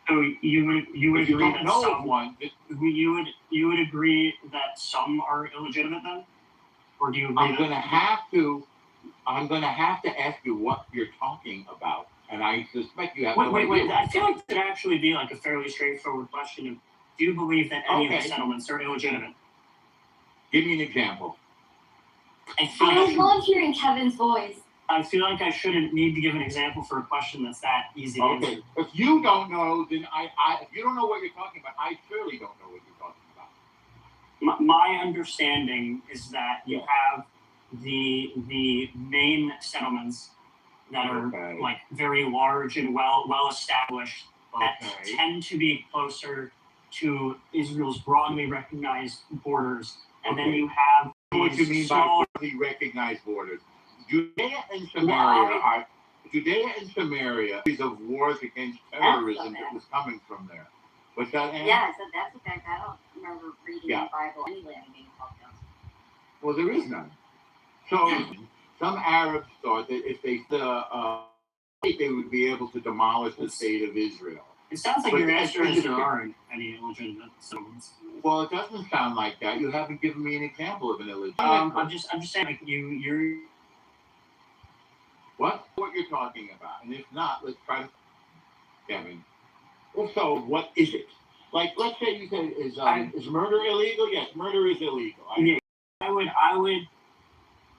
So you would If you agree don't that know some of one, you would agree that some are illegitimate then, or do you agree? I'm going to have to ask you what you're talking about, and I suspect you have. Wait. I feel like that actually be like a fairly straightforward question. Of, do you believe that any of the settlements are illegitimate? Give me an example. I feel I love hearing Kevin's voice. I feel like I shouldn't need to give an example for a question that's that easy to Okay, answer. if you don't know, then if you don't know what you're talking about, I surely don't know what you're talking about. My understanding is that you Yeah. have the main settlements that are Okay. like very large and well established that Okay. tend to be closer to Israel's broadly recognized borders, and then Okay. you have What you these mean small. by broadly recognized borders? Judea and Samaria is of wars against terrorism that was coming from there. What's that, Anne? Yeah, I said that's a fact. I don't remember reading Yeah. the Bible any land being called down. Well, there is none. So some Arabs thought that if they would be able to demolish the state of Israel. It sounds like But your the- answer is there aren't any illegitimate settlements. Well, it doesn't sound like that. You haven't given me an example of an illegitimate. I'm just saying, like you're. What you're talking about, and if not, let's try to. Kevin. Well, so what is it? Like, let's say you say is murder illegal? Yes, murder is illegal. I would.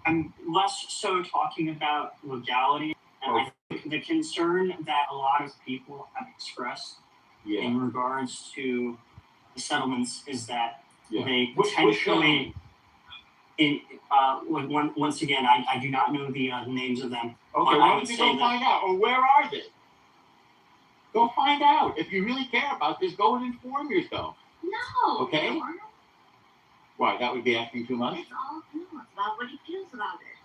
I'm less so talking about legality, and I think the concern that a lot of people have expressed in regards to the settlements is that they potentially. Once again, I do not know the names of them. Okay, why don't you go find out? Or where are they? Go find out. If you really care about this, go and inform yourself. No. Okay. No. Why? That would be asking too much. It's all it's about what he feels about it.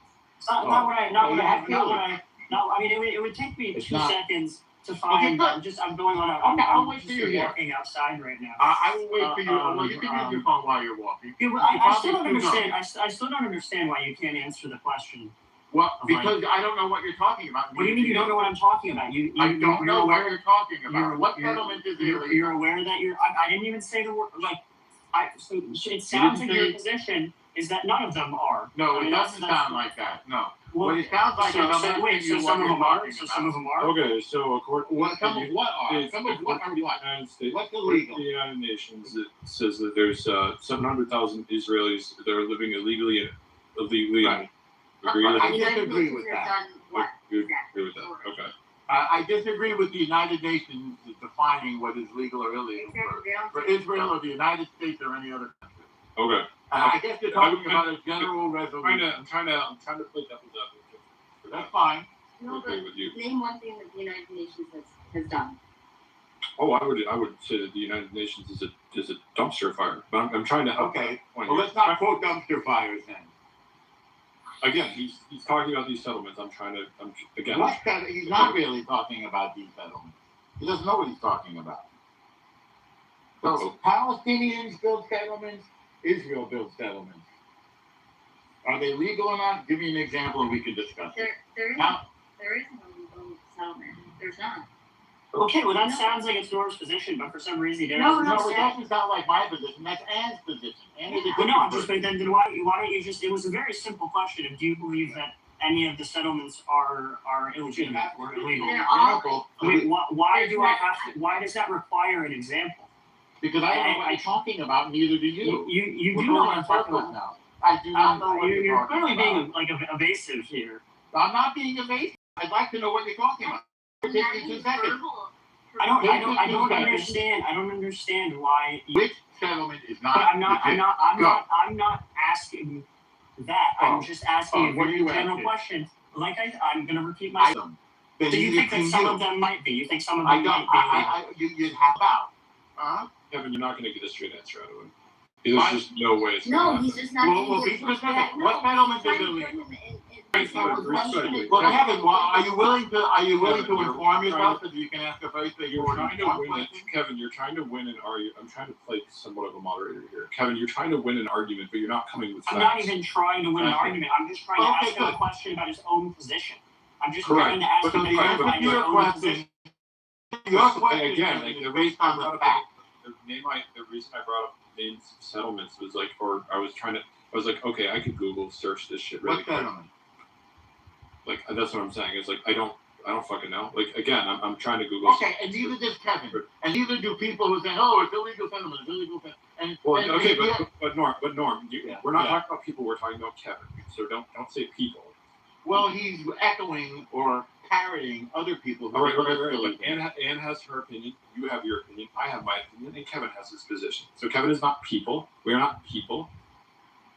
I mean, it would take me 2 seconds to find. I'm going on. I'll wait for you walking outside right now. I will wait for you. Well, you can use your phone while you're walking. Yeah, well, I still don't understand. I still don't understand why you can't answer the question. Well, because I don't know what you're talking about. What do you mean you don't know what I'm talking about? I don't know what you're talking about. What settlement is illegal? You're aware that you're. I didn't even say the word. So it sounds like your position is that none of them are. No, it doesn't sound like that. No. Well, what it sounds like some of them are. Some of them are. Okay, so according some of what are? Some of what are what? United States, what's illegal? The United Nations, it says that there's 700,000 Israelis that are living illegally. Right. Agree with I disagree with that. You agree with that? Okay. I disagree with the United Nations defining what is legal or illegal for Israel or the United States or any other country. Okay. I guess you're talking about a general resolution. I'm trying to play devil's advocate. That's fine. No, but with you. name one thing that the United Nations has done. Oh, I would say that the United Nations is a dumpster fire. But I'm trying to help. Okay. Well, let's not quote dumpster fires then. Again, he's talking about these settlements. He's not really talking about these settlements. He doesn't know what he's talking about. So Palestinians build settlements, Israel builds settlements. Are they legal or not? Give me an example and we can discuss it. There isn't a legal settlement. There's not. Okay, well that sounds like it's Nora's position, but for some reason there No, it doesn't sound like my position. That's Anne's position. Anne is a well, no, then why don't you just? It was a very simple question. Do you believe that any of the settlements are illegitimate or illegal? They're all. Wait, why do I have to? Why does that require an example? Because I don't know what you're talking about. Neither do you. You do know what I'm talking about now. I do not know what you're clearly being like evasive here. I'm not being evasive. I'd like to know what you're talking about. Take me 2 seconds. I don't understand. I don't understand why. Which settlement is not? But I'm not asking that. I'm just asking a very general question. Like I'm going to repeat myself. Do you think that some of them might be? You think some of them might be? You'd have out. Kevin, you're not going to get a straight answer out of him. There's just no way. No, he's just not. Well, be specific. What settlement is illegal? Well, Kevin, are you willing to inform yourself so that you can ask a very straightforward question? Kevin, you're trying to win an argument. I'm trying to play somewhat of a moderator here. Kevin, you're trying to win an argument, but you're not coming with facts. I'm not even trying to win an argument. I'm just trying to ask him a question about his own position. I'm just trying to ask him about his own position. Your question again, is based on the fact. The reason I brought up names of settlements was I was like, okay, I could Google search this shit really quick. Like that's what I'm saying. It's like I don't fucking know. Like again, I'm trying to Google. Okay, and neither does Kevin, and neither do people who say, "Oh, it's illegal settlement, it's illegal." But Norm, we're not talking about people. We're talking about Kevin. So don't say people. Well, he's echoing or parroting other people. All right. But Anne has her opinion. You have your opinion. I have my opinion, and Kevin has his position. So Kevin is not people. We are not people.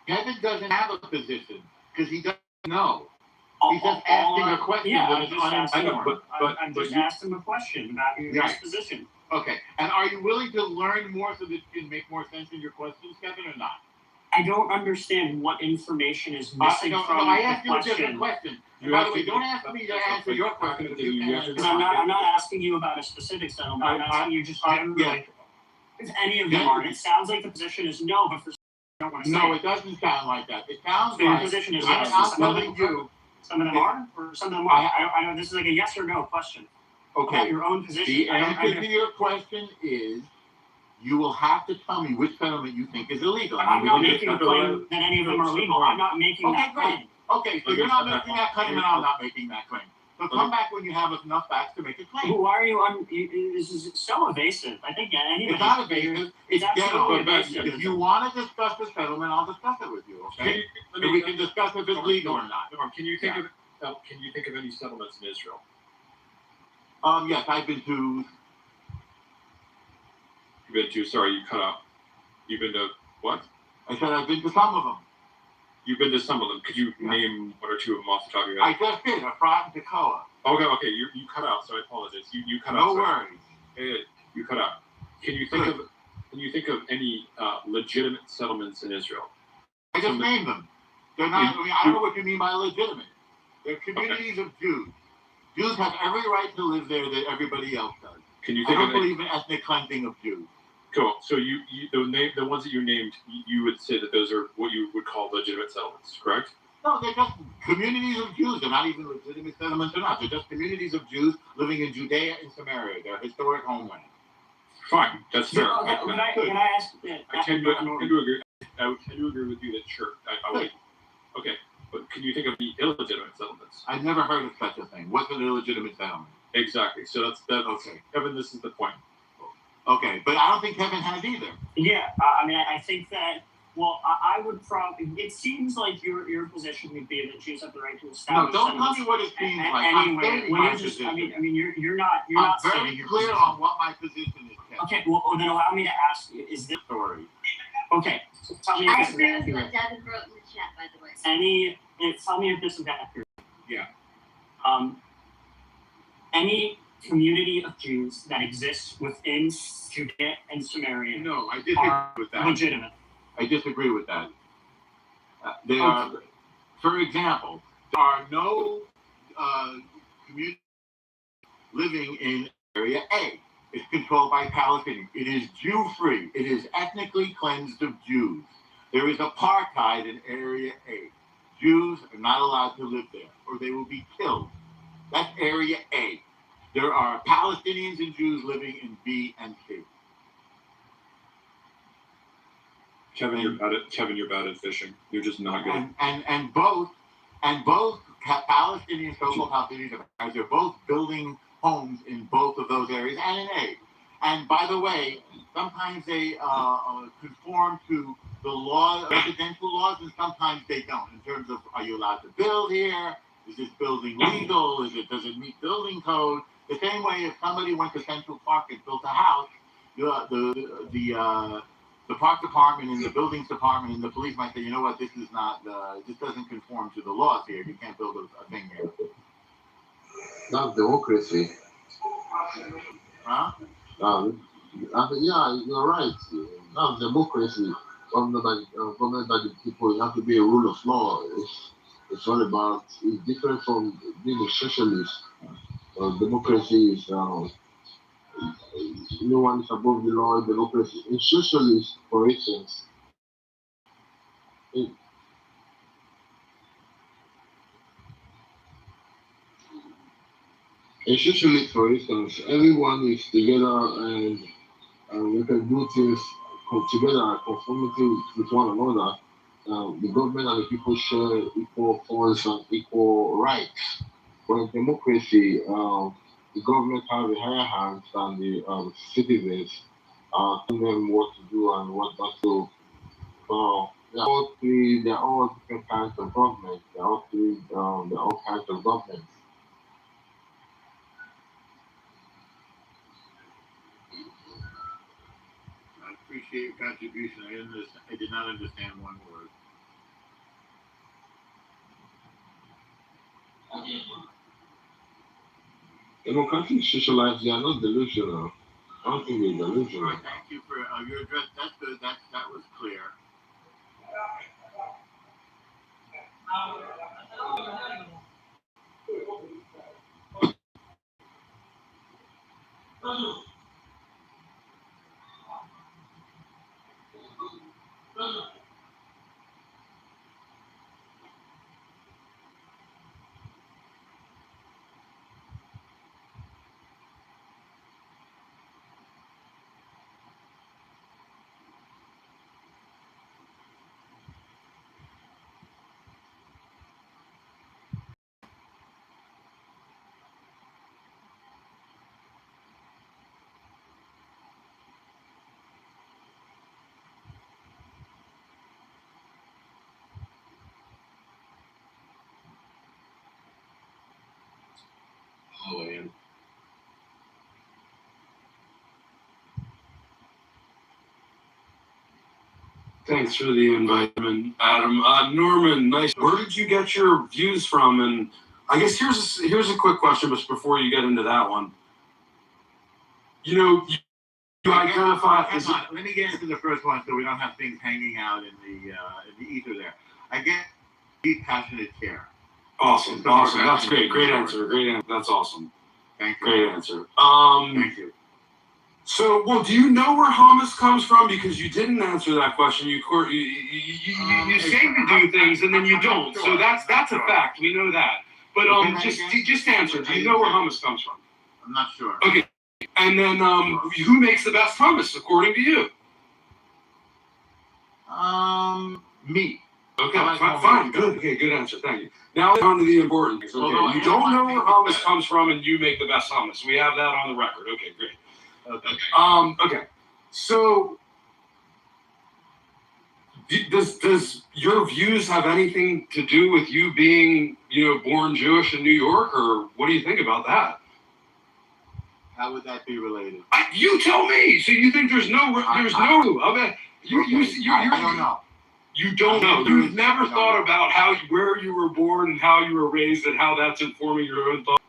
Kevin doesn't have a position because he doesn't know. He's just asking a question. Yeah, that is uninformed. I'm just asking a question about your position. Okay. And are you willing to learn more so that it can make more sense in your questions, Kevin, or not? I don't understand what information is missing from I the asked you a question. different question. And by the way, don't ask me to answer your question. I'm not asking you about a specific settlement. I'm asking you just generally. If any of them are, it sounds like the position is no, but for some I don't want to say. No, it doesn't sound like that. It sounds so like your position is I'm telling you. Some of them are, or some of them are. I know this is like a yes or no question. Okay. About your own position. The answer to your question is you will have to tell me which settlement you think is illegal. I'm not making a claim that any of them are legal. I'm not making that claim. Okay, so you're not making that claim and I'm not making that claim. So come back when you have enough facts to make a claim. Who are you? This is so evasive. I think anybody. It's not evasive. It's general. Evasive. If you want to discuss the settlement, I'll discuss it with you. Okay. So we can discuss if it's legal or not. Can you think of any settlements in Israel? Yes, I've been to. You've been to? Sorry, you cut out. You've been to what? I said I've been to some of them. You've been to some of them. Could you name one or two of them off the top of your head? I just did. Efrat and Tekoa. Okay. You cut out, so I apologize. You cut out. No worries. Hey, you cut out. Can you think of any legitimate settlements in Israel? I just named them. They're not. I don't know what you mean by legitimate. They're communities of Jews. Jews have every right to live there that everybody else does. Can you think I don't believe in ethnic cleansing of Jews. Cool. So the ones that you named, you would say that those are what you would call legitimate settlements, correct? No, they're just communities of Jews. They're not even legitimate settlements or not. They're just communities of Jews living in Judea and Samaria, their historic homeland. Fine, that's fair. Okay, can I ask? I tend to agree. I would tend to agree with you that sure. I would. Okay, but can you think of the illegitimate settlements? I've never heard of such a thing. What's an illegitimate settlement? Exactly. So that's okay. Kevin, this is the point. Okay, but I don't think Kevin has either. Yeah, I think that. Well, I would probably. It seems like your position would be that Jews have the right to establish. No, don't tell me what it seems like. Anyway, I'm just. I mean, you're not. You're not very clear on what my position is. Kevin. Okay, well, then allow me to ask you: is this story? Okay, so tell me. I agree with what Devin wrote in the chat, by the way. Tell me if this is accurate. Yeah. Any community of Jews that exists within Judea and Samaria. No, I disagree with that. Legitimate. I disagree with that. They are, for example, there are no communities living in Area A. It's controlled by Palestinians. It is Jew-free. It is ethnically cleansed of Jews. There is apartheid in Area A. Jews are not allowed to live there, or they will be killed. That's Area A. There are Palestinians and Jews living in B and C. Kevin, you're bad at fishing. You're just not good. And both Palestinians, so-called Palestinians, they're both building homes in both of those areas and in A. And by the way, sometimes they conform to the law, residential laws, and sometimes they don't. In terms of, are you allowed to build here? Is this building legal? Does it meet building code? The same way, if somebody went to Central Park and built a house, the park department and the buildings department and the police might say, you know what, this doesn't conform to the laws here. You can't build a thing here. That's democracy. Huh? Yeah, you're right. That's democracy. Government by the people. You have to be a rule of law. It's all about. It's different from being a socialist. Democracy is no one is above the law. Democracy in socialist, for instance. In socialist, for instance, everyone is together and we can do things together, conformity with one another. The government and the people share equal funds and equal rights. But in democracy, the government has a higher hand than the citizens, telling them what to do and what not to. They're all three. They're all different kinds of governments. They're all three. They're all kinds of governments. I appreciate your contribution. I did not understand one word. Democratic socialites, they are not delusional. I don't think they're delusional. Thank you for your address. That's good. That was clear. Oh, Ian. Thanks for the invite, Adam. Norman, nice. Where did you get your views from? And I guess here's a quick question, but before you get into that one, you identify. Let me get into the first one so we don't have things hanging out in the ether there. I get deep, passionate care. Awesome. That's great. Great answer. That's awesome. Thank you. Great answer. Thank you. So, well, do you know where hummus comes from? Because you didn't answer that question. You say you do things and then you don't. So that's a fact. We know that. But just answer. Do you know where hummus comes from? I'm not sure. Okay. And then who makes the best hummus according to you? Me. Okay, fine. Good. Okay, good answer. Thank you. Now on to the important things. Okay, you don't know where hummus comes from, and you make the best hummus. We have that on the record. Okay, great. Okay. So, does your views have anything to do with you being, born Jewish in New York, or what do you think about that? How would that be related? You tell me. So you think there's no? I don't know. You don't know. You've never thought about where you were born and how you were raised and how that's informing your own thoughts.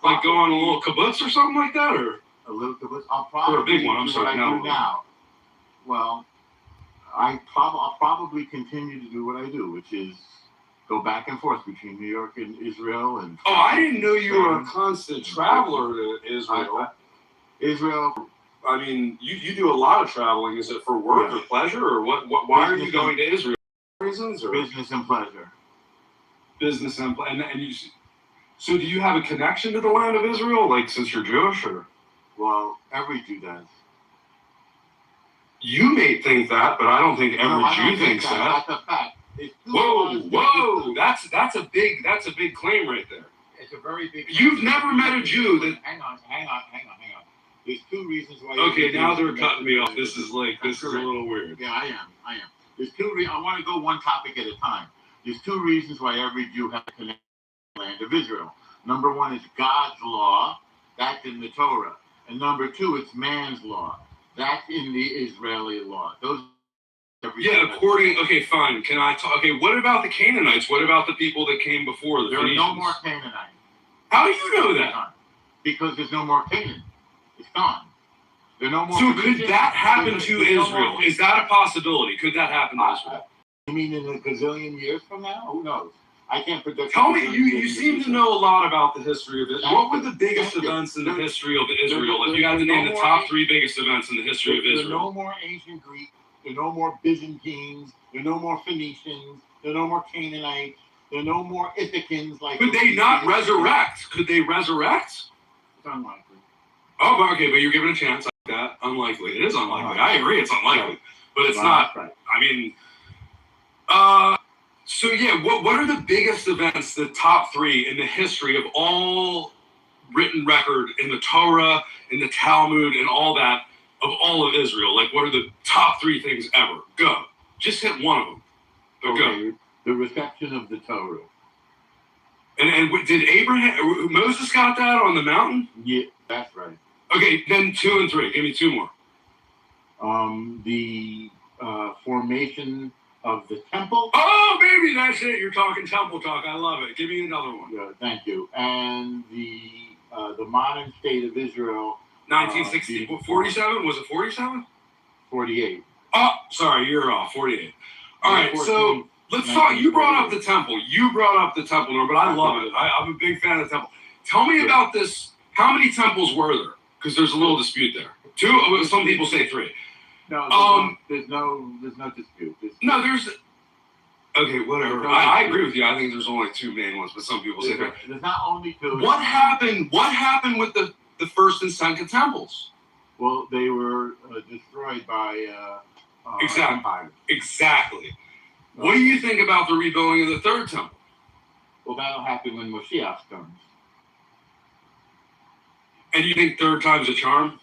Like go on a little kibbutz or something like that, or a little kibbutz. Or a big one. I'm sorry. Now. Well, I'll probably continue to do what I do, which is go back and forth between New York and Israel. And I didn't know you were a constant traveler to Israel. Israel. I mean, you do a lot of traveling. Is it for work or pleasure, or what? Why are you going to Israel? Reasons or business and pleasure? Business and you. So, do you have a connection to the land of Israel, like since you're Jewish, or? Well, every Jew does. You may think that, but I don't think every Jew thinks that. That's a fact. Whoa! That's a big claim right there. It's a very big. You've never met a Jew that. Hang on. There's two reasons why. Okay, now they're cutting me off. This is a little weird. Yeah, I am. There's two reasons. I want to go one topic at a time. There's two reasons why every Jew has to connect to the land of Israel. Number one is God's law. That's in the Torah. And number two, it's man's law. That's in the Israeli law. Those. Okay, fine. Can I talk? Okay, what about the Canaanites? What about the people that came before the Phoenicians? There are no more Canaanites. How do you know that? Because there's no more Canaan. It's gone. There are no more. So could that happen to Israel? Is that a possibility? Could that happen to Israel? You mean in a gazillion years from now? Who knows? I can't predict. Tell me, you seem to know a lot about the history of it. What were the biggest events in the history of Israel? If you had to name the top three biggest events in the history of Israel. There are no more ancient Greeks. There are no more Byzantines. There are no more Phoenicians. There are no more Canaanites. There are no more Ithacans. Could they not resurrect? Could they resurrect? It's unlikely. Oh, okay, but you're given a chance like that. Unlikely. It is unlikely. I agree, it's unlikely, but it's not. Right. I mean, so yeah, what are the biggest events, the top three in the history of all written record in the Torah, in the Talmud, and all that of all of Israel? Like, what are the top three things ever? Go. Just hit one of them. But Okay, the reception of the Torah. And did Moses got that on the mountain? Yeah, that's right. Okay, then 2 and 3. Give me 2 more. The formation of the temple. Oh, baby, that's it. You're talking temple talk. I love it. Give me another one. Yeah, thank you. And the modern state of Israel. 1960. 47? Was it 47? 48. Oh, sorry, you're off. 48. All right, 14, so let's talk. You brought up the temple. Norm, but I love it. I'm a big fan of the temple. Tell me about this. How many temples were there? Because there's a little dispute there. 2. Some people say 3. No, there's no dispute. There's. Okay, whatever. I agree with you. I think there's only 2 main ones, but some people say 3. There's not only 2. What happened? What happened with the first and second temples? Well, they were destroyed by empires. Exactly. What do you think about the rebuilding of the third temple? Well, that'll happen when Moshiach comes. And you think third time's a charm?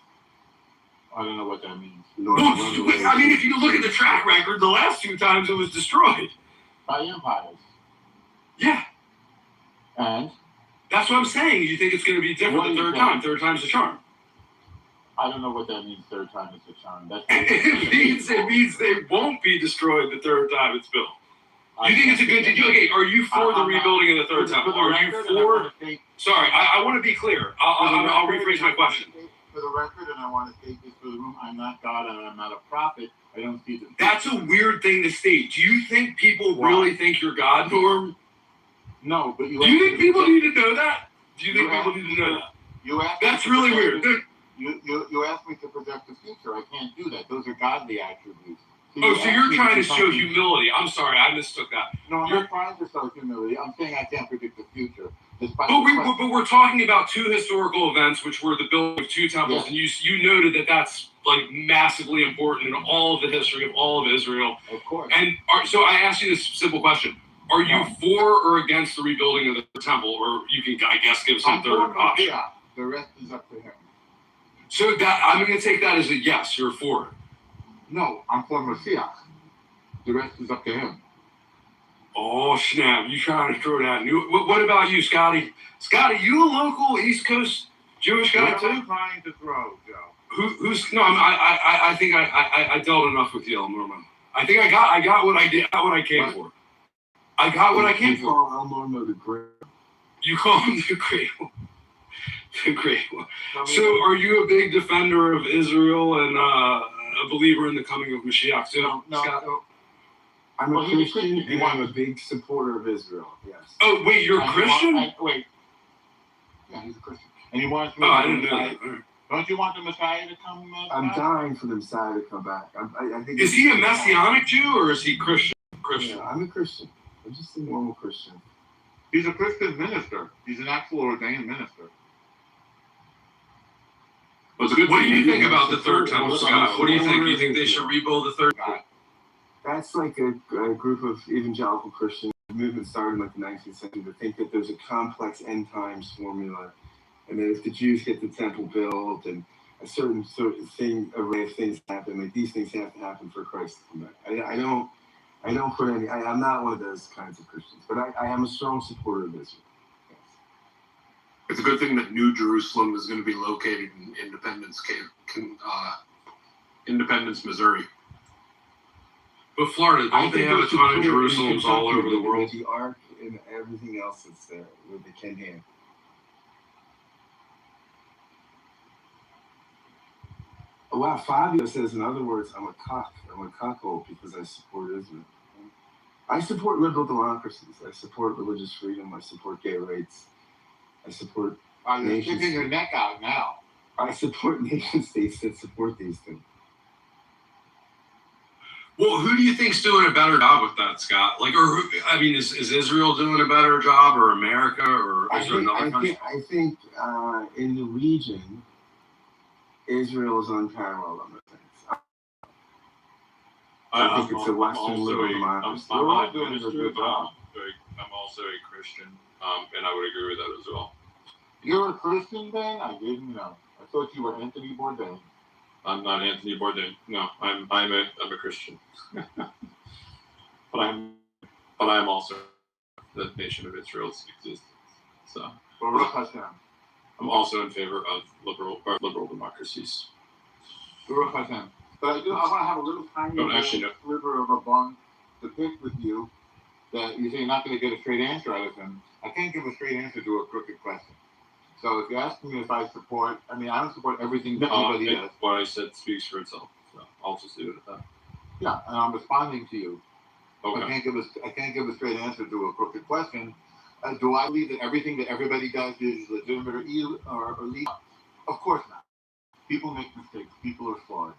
I don't know what that means. I mean, if you look at the track record, the last 2 times it was destroyed. By empires. Yeah. And? That's what I'm saying. You think it's going to be different the third time. Third time's a charm. I don't know what that means, third time is a charm. It means they won't be destroyed the third time it's built. You think it's a good thing? Okay, are you for the rebuilding of the third temple? Are you for... Sorry, I want to be clear. I'll rephrase my question. For the record, and I want to state this for the room, I'm not God and I'm not a prophet. I don't see the... That's a weird thing to state. Do you think people really think you're God, Norm? No, but Do you think people need to know that? Do you think people need to know that? That's really weird. You asked me to project the future. I can't do that. Those are godly attributes. So you're trying to show humility. I'm sorry, I mistook that. No, I'm not trying to show humility. I'm saying I can't predict the future. But we're talking about 2 historical events, which were the building of 2 temples, and you noted that that's like massively important in all of the history of all of Israel. Of course. And so I asked you this simple question: are you for or against the rebuilding of the temple, or you can, I guess, give some third option? Yeah, the rest is up to him. So that I'm going to take that as a yes. You're for it. No, I'm for Moshiach. The rest is up to him. Oh, snap. You trying to throw that new... What about you, Scotty? Scotty, you a local East Coast Jewish guy, too? I'm trying to throw, Joe. Who's... No, I think I dealt enough with you, Norman. I think I got what I did, got what I came for. I got what I came for. You call El Norma the Great. You call him the Great One. The Great One. So, are you a big defender of Israel and a believer in the coming of Mashiach, too, Scott? No. I'm a Christian and I'm a big supporter of Israel, yes. Oh, wait, you're a Christian? Wait. Yeah, he's a Christian. And he wants me I didn't know that. Don't you want the Messiah to come? I'm dying for the Messiah to come back. I think. Is he a Messianic Jew or is he Christian? Yeah, I'm a Christian. I'm just a normal Christian. He's a Christian minister. He's an actual ordained minister. What do you think about the third temple, Scott? What do you think? Do you think they should rebuild the third temple? That's like a group of evangelical Christians. The movement started in like the 19th century to think that there's a complex end times formula, and that if the Jews get the temple built and a certain sort of array of things happen, like these things have to happen for Christ to come back. I don't put any. I'm not one of those kinds of Christians, but I am a strong supporter of Israel. Yes. It's a good thing that New Jerusalem is going to be located in Independence, Missouri. But Florida, don't they have a ton of Jerusalems all over the world? The Ark and everything else that's there with the Ken Ham. Oh, wow, Fabio says, in other words, I'm a cuckold because I support Israel. I support liberal democracies. I support religious freedom. I support gay rights. I support You're sticking your neck out now. I support nation states that support these things. Well, who do you think's doing a better job with that, Scott? Is Israel doing a better job, or America, or is there another country? I think in the region, Israel is unparalleled on the things. I think it's a Western liberal democracy. I'm also a Christian, and I would agree with that as well. You're a Christian, Ben? I didn't know. I thought you were Anthony Bourdain. I'm not Anthony Bourdain. No, I'm a Christian. but I'm also the nation of Israel's existence. So I'm also in favor of liberal democracies. Baruch Hashem. But I want to have a little tiny sliver of a bone to pick with you that you say you're not going to get a straight answer out of him. I can't give a straight answer to a crooked question. So if you ask me if I support, I don't support everything that anybody does. What I said speaks for itself. So I'll just leave it at that. Yeah, and I'm responding to you. Okay. I can't give a straight answer to a crooked question. Do I believe that everything that everybody does is legitimate or legal? Of course not. People make mistakes. People are flawed.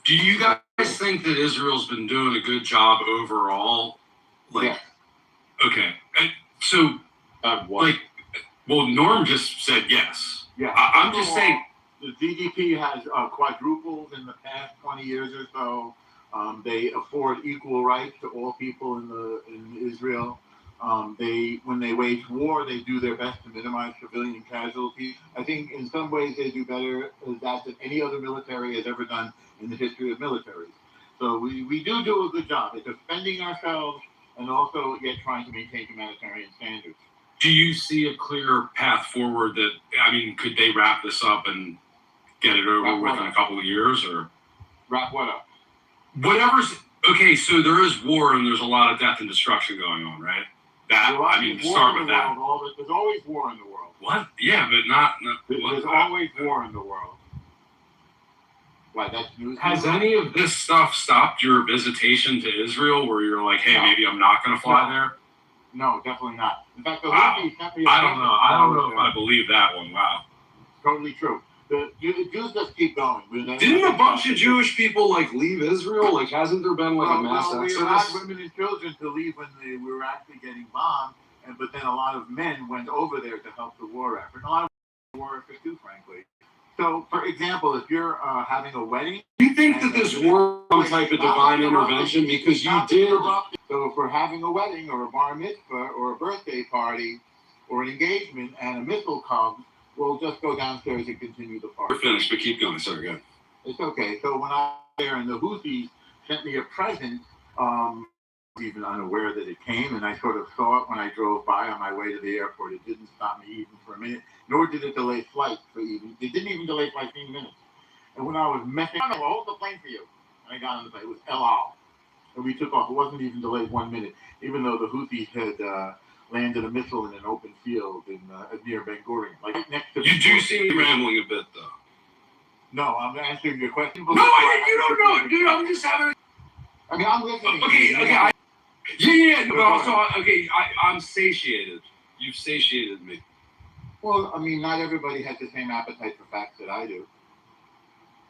Do you guys think that Israel's been doing a good job overall? Yes. Okay. So, well, Norm just said yes. Yeah. I'm just saying. The GDP has quadrupled in the past 20 years or so. They afford equal rights to all people in Israel. When they wage war, they do their best to minimize civilian casualties. I think in some ways they do better than any other military has ever done in the history of militaries. So we do a good job at defending ourselves and also yet trying to maintain humanitarian standards. Do you see a clear path forward that, could they wrap this up and get it over with in a couple of years, or? Wrap what up? Okay, so there is war and there's a lot of death and destruction going on, right? Start with that. There's always war in the world. What? Yeah, but not there's always war in the world. Why, that's news. Has any of this stuff stopped your visitation to Israel where you're like, hey, maybe I'm not going to fly there? No, definitely not. In fact, the Houthis sent me I don't know if I believe that one. Wow. Totally true. The Jews just keep going. Didn't a bunch of Jewish people leave Israel? Hasn't there been a mass exodus? We allowed women and children to leave when we were actually getting bombed, but then a lot of men went over there to help the war effort. A lot of war effort too, frankly. So, for example, if you're having a wedding, do you think that this war some type of divine intervention? Because you did. So, if we're having a wedding or a bar mitzvah or a birthday party or an engagement and a missile comes, we'll just go downstairs and continue the party. We're finished, but keep going. Sorry, go ahead. It's okay. So when I was there and the Houthis sent me a present, even unaware that it came, and I sort of saw it when I drove by on my way to the airport. It didn't stop me even for a minute, nor did it delay flights it didn't even delay flights 15 minutes. And when I was messing, I'll hold the plane for you. And I got on the plane. It was El Al. And we took off. It wasn't even delayed 1 minute, even though the Houthis had landed a missile in an open field near Ben Gurion, next to. You do seem rambling a bit, though. No, I'm answering your question. No, you don't know, dude. I'm just having. I'm listening. Okay. Yeah. But also, I'm satiated. You've satiated me. Well, not everybody has the same appetite for facts that I do.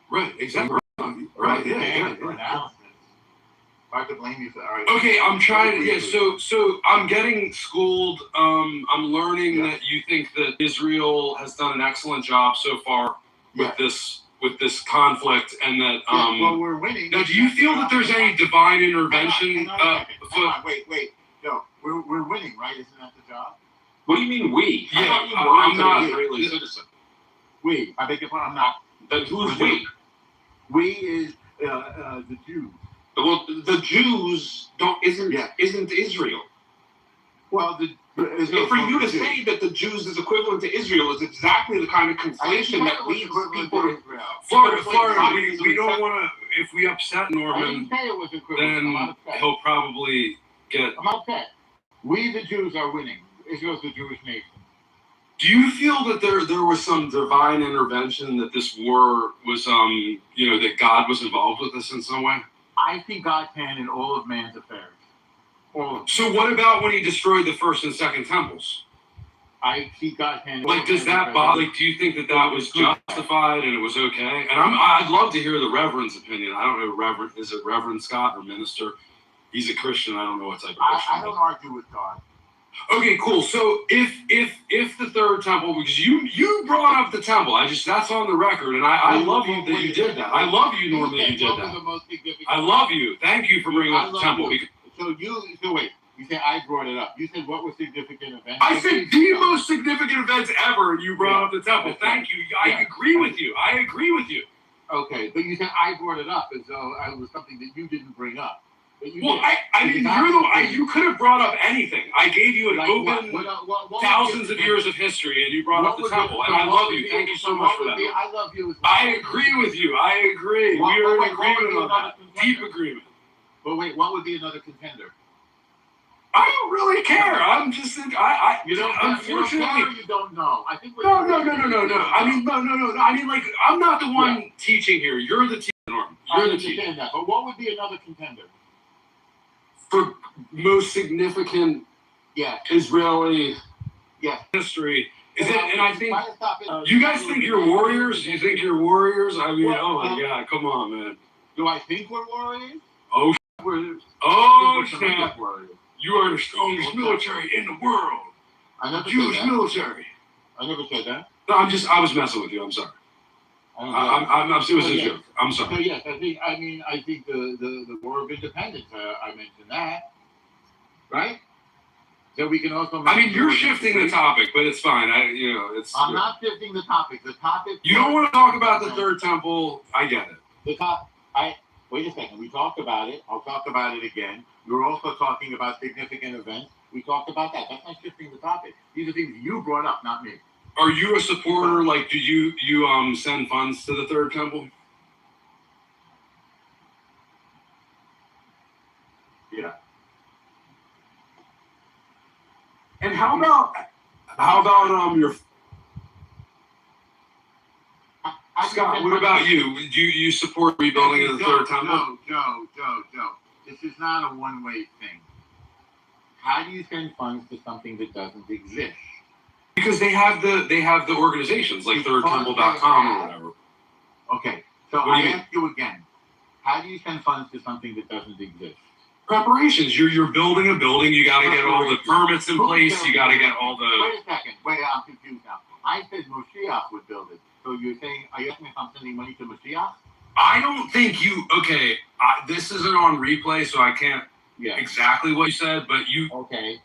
Right. Exactly. Right. Yeah. Hard to blame you for that. Okay, I'm trying to. Yeah. So I'm getting schooled. I'm learning that you think that Israel has done an excellent job so far with this conflict, and that well, we're winning. Now, do you feel that there's any divine intervention? Wait. No, we're winning, right? Isn't that the job? What do you mean we? Yeah, I'm not an Israeli citizen. We. I beg your pardon. I'm not. Then who's we? We is the Jews. Well, the Jews isn't Israel. Well, for you to say that the Jews is equivalent to Israel is exactly the kind of conflation that leads people to Florida, we don't want to. If we upset Norman, then he'll probably get. I'm upset. We, the Jews, are winning. Israel's the Jewish nation. Do you feel that there was some divine intervention, that this war was, that God was involved with this in some way? I see God's hand in all of man's affairs. All of them. So what about when he destroyed the first and second temples? I see God's hand. Does that bother? Do you think that was justified and it was okay? And I'd love to hear the Reverend's opinion. I don't know, is it Reverend Scott or Minister? He's a Christian. I don't know what type of Christian. I don't argue with God. Okay, cool. So if the third temple, because you brought up the temple, that's on the record, and I love you that you did that. I love you, Norman, that you did that. I love you. Thank you for bringing up the temple. So wait. You said I brought it up. You said what was significant events? I said the most significant events ever, and you brought up the temple. Thank you. I agree with you. Okay, but you said I brought it up as though it was something that you didn't bring up. Well, I mean, you could have brought up anything. I gave you an open thousands of years of history, and you brought up the temple, and I love you. Thank you so much for that. I love you. I agree with you. I agree. We are in agreement on that. Deep agreement. But wait, what would be another contender? I don't really care. I'm just, You don't. unfortunately, You don't know. I think. No. I mean, no. I mean, like, I'm not the one teaching here. You're the teacher, Norm. You're the teacher. That. But what would be another contender? For most significant Israeli history. Is it? And I think you guys think you're warriors. You think you're warriors? I mean, oh my God, come on, man. Do I think we're warriors? Oh, snap! You are the strongest military in the world. Jewish military. I never said that. No, I was messing with you. I'm sorry. I'm it was a joke. I'm sorry. So yes, I think the War of Independence. I mentioned that, right? So we can also. I mean, you're shifting the topic, but it's fine. I'm not shifting the topic. The topic. You don't want to talk about the Third Temple. I get it. Wait a second. We talked about it. I'll talk about it again. You're also talking about significant events. We talked about that. That's not shifting the topic. These are things you brought up, not me. Are you a supporter? Like, do you send funds to the Third Temple? Yeah. And how about your Scott? What about you? Do you support rebuilding of the Third Temple? Joe. This is not a one-way thing. How do you send funds to something that doesn't exist? Because they have the organizations like thirdtemple.com or whatever. Okay, so I ask you again. How do you send funds to something that doesn't exist? Preparations. You're building a building. You got to get all the permits in place. You got to get all the. Wait a second. I'm confused now. I said Moshiach would build it. So you're saying? Are you asking if I'm sending money to Moshiach? I don't think you. Okay, this isn't on replay, so I can't exactly what you said. But you. Okay.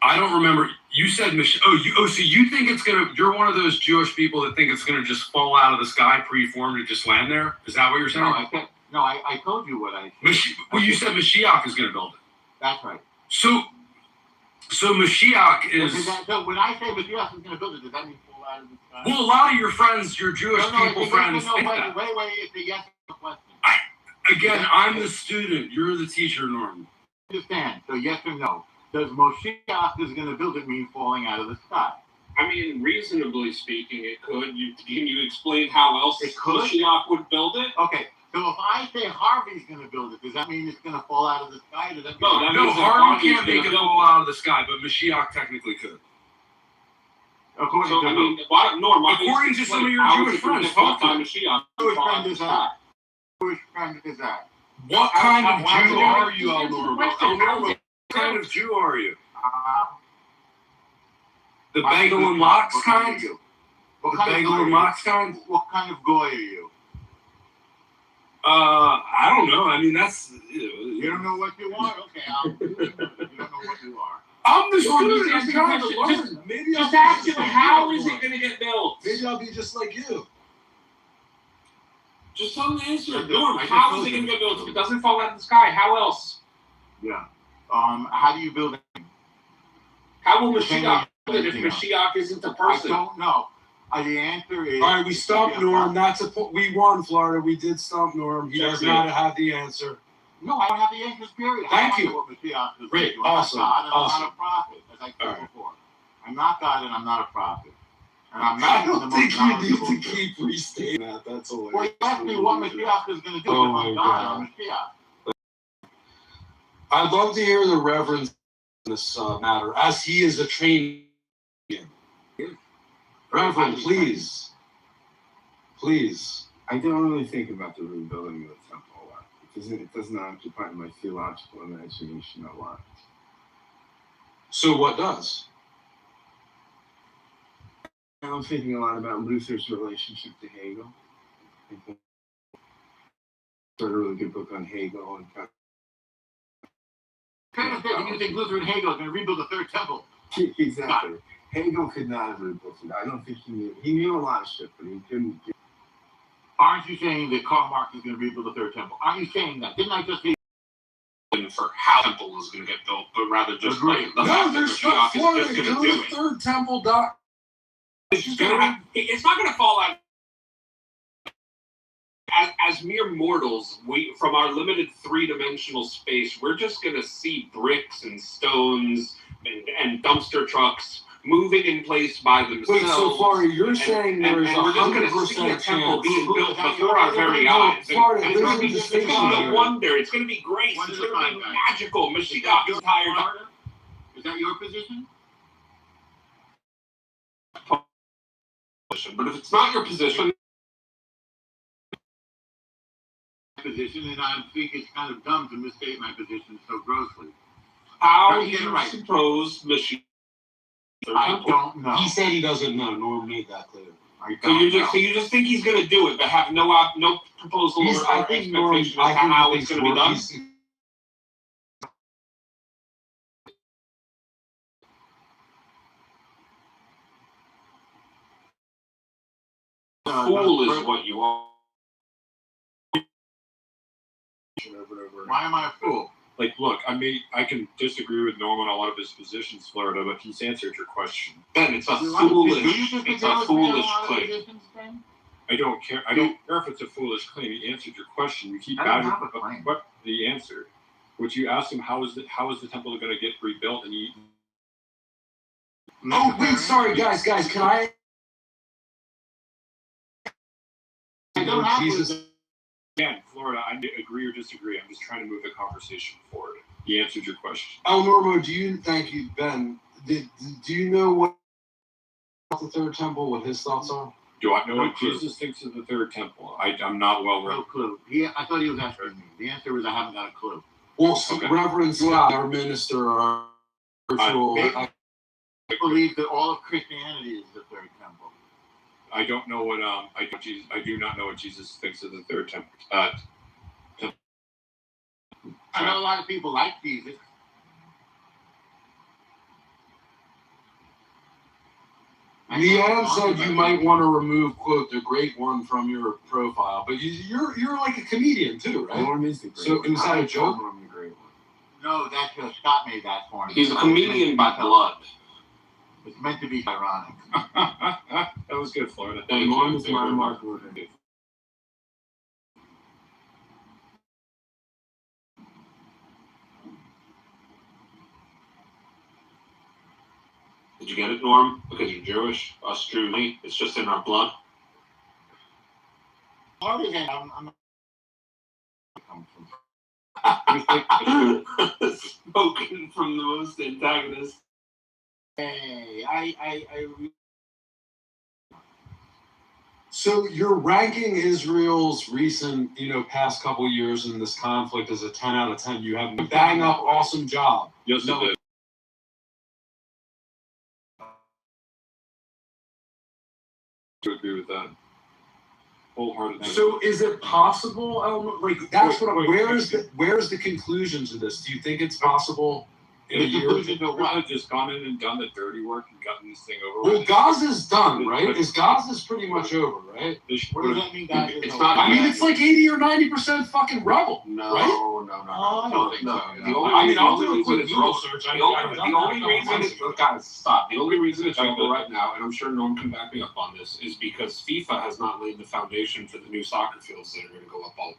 I don't remember. You said so you think it's gonna? You're one of those Jewish people that think it's gonna just fall out of the sky, pre-formed, and just land there. Is that what you're saying? I told you what I said. You said Mashiach is gonna build it. That's right. So Mashiach is. So when I say Mashiach is gonna build it, does that mean fall out of the sky? Well, a lot of your friends, your Jewish people friends, think that. Wait. It's a yes or no question. Again, I'm the student. You're the teacher, Norman. Understand? So yes or no. Does Moshiach is going to build it mean falling out of the sky? I mean, reasonably speaking, it could. Can you explain how else Moshiach would build it? Okay, so if I say Harvey's going to build it, does that mean it's going to fall out of the sky? Does that mean no, Harvey can't make it fall out of the sky, but Mashiach technically could. According to some of your Jewish friends, Jewish friend is that? What kind of Jew are you, Norma? What kind of Jew are you? The bagel and lox kind? What kind of goy are you? I don't know. I mean, that's... You don't know what you are? Okay, you don't know what you are. I'm the student. I'm trying to learn. Maybe just ask him, how is it going to get built? Maybe I'll be just like you. Just tell him the answer. Norm, how is it going to get built? If it doesn't fall out of the sky, how else? Yeah. How do you build it? How will Mashiach build it if Mashiach isn't a person? I don't know. The answer is... All right, we stumped Norm. We won, Florida. We did stump Norm. He does not have the answer. No, I don't have the answer, period. Thank you. I don't know what Mashiach is. Great. I'm Awesome. not God, I'm not a prophet, as I said before. I'm not God and I'm not a prophet. And I'm not I don't think you need to keep restating that. That's hilarious. Well, you asked me what Mashiach is going to do if I'm God or Mashiach. I'd love to hear the Reverend in this matter, as he is a trained. Reverend, please. I don't really think about the rebuilding of the temple a lot. It does not occupy my theological imagination a lot. So what does? I'm thinking a lot about Luther's relationship to Hegel. I read a really good book on Hegel and you think Luther and Hegel are going to rebuild the third temple? Exactly. Hegel could not have rebuilt it. I don't think he knew. He knew a lot of shit, but he couldn't. Aren't you saying that Karl Marx is going to rebuild the third temple? Aren't you saying that? Didn't I just say for how the temple is going to get built, but rather just like the No, fact that there's Mashiach Florida. is just Go going to to do the it. third temple doc. It's not going to fall out. As mere mortals, we from our limited three-dimensional space, we're just going to see bricks and stones and dumpster trucks moving in place by themselves. Wait, so Florida, you're saying there's and we're just going to see a 100% temple chance being built before our very eyes. Florida, And it's there's going a to be distinction here. wonder. It's going to be grace. It's going to be magical. Mashiach is tired. Is that your position? But if it's not your position, and I think it's kind of dumb to misstate my position so grossly. how do you suppose Mashiach? I don't know. He said he doesn't know. Norm made that clear. So you just think he's going to do it, but have no proposal or expectation as to how it's going to be done. Fool is what you are. Why am I a fool? Like, look, I can disagree with Norm on a lot of his positions, Florida, but he's answered your question. Ben, it's a foolish claim. I don't care. I don't care if it's a foolish claim. He answered your question. You keep adding what the answer. What you asked him, how is the temple going to get rebuilt? And Oh wait, sorry guys, can I? Jesus. Again, Florida, I agree or disagree. I'm just trying to move the conversation forward. He answered your question. El Normo, thank you, Ben. Do you know what the third temple, what his thoughts are? Do I know what Jesus thinks of the third temple? I'm not well read. No clue. I thought he was asking me. The answer was I haven't got a clue. Well, Reverend Scott, our minister, our virtual. I believe that all of Christianity is the third temple. I don't know what I do not know what Jesus thinks of the third temple. I know a lot of people like Jesus. Leanne said you might want to remove, quote, the great one from your profile, but you're like a comedian too, right? Norm is the great so one. is that a joke? Norm the great one. No, that's Scott made that for me. He's a comedian by blood. It's meant to be ironic. That was good, Florida. Thank Norm you. is my mark. Did you get it, Norm? Because you're Jewish, us Jews, it's just in our blood. Spoken from the most antagonist. Hey, So you're ranking Israel's recent, past couple years in this conflict as a 10 out of 10. You have a bang up, awesome job. Yes, it did. To agree with that. Wholeheartedly. So is it possible? Where's the conclusion to this? Do you think it's possible in a year? We've just gone in and done the dirty work and gotten this thing over with. Well, Gaza's done, right? Gaza's pretty much over, right? What does that mean, guys? It's not. I mean, it's like 80 or 90% fucking rebel, No, right? no. I don't think so. I'll do a quick Google search. The only reason it's over right now, and I'm sure Norm can back me up on this, is because FIFA has not laid the foundation for the new soccer fields that are going to go up all.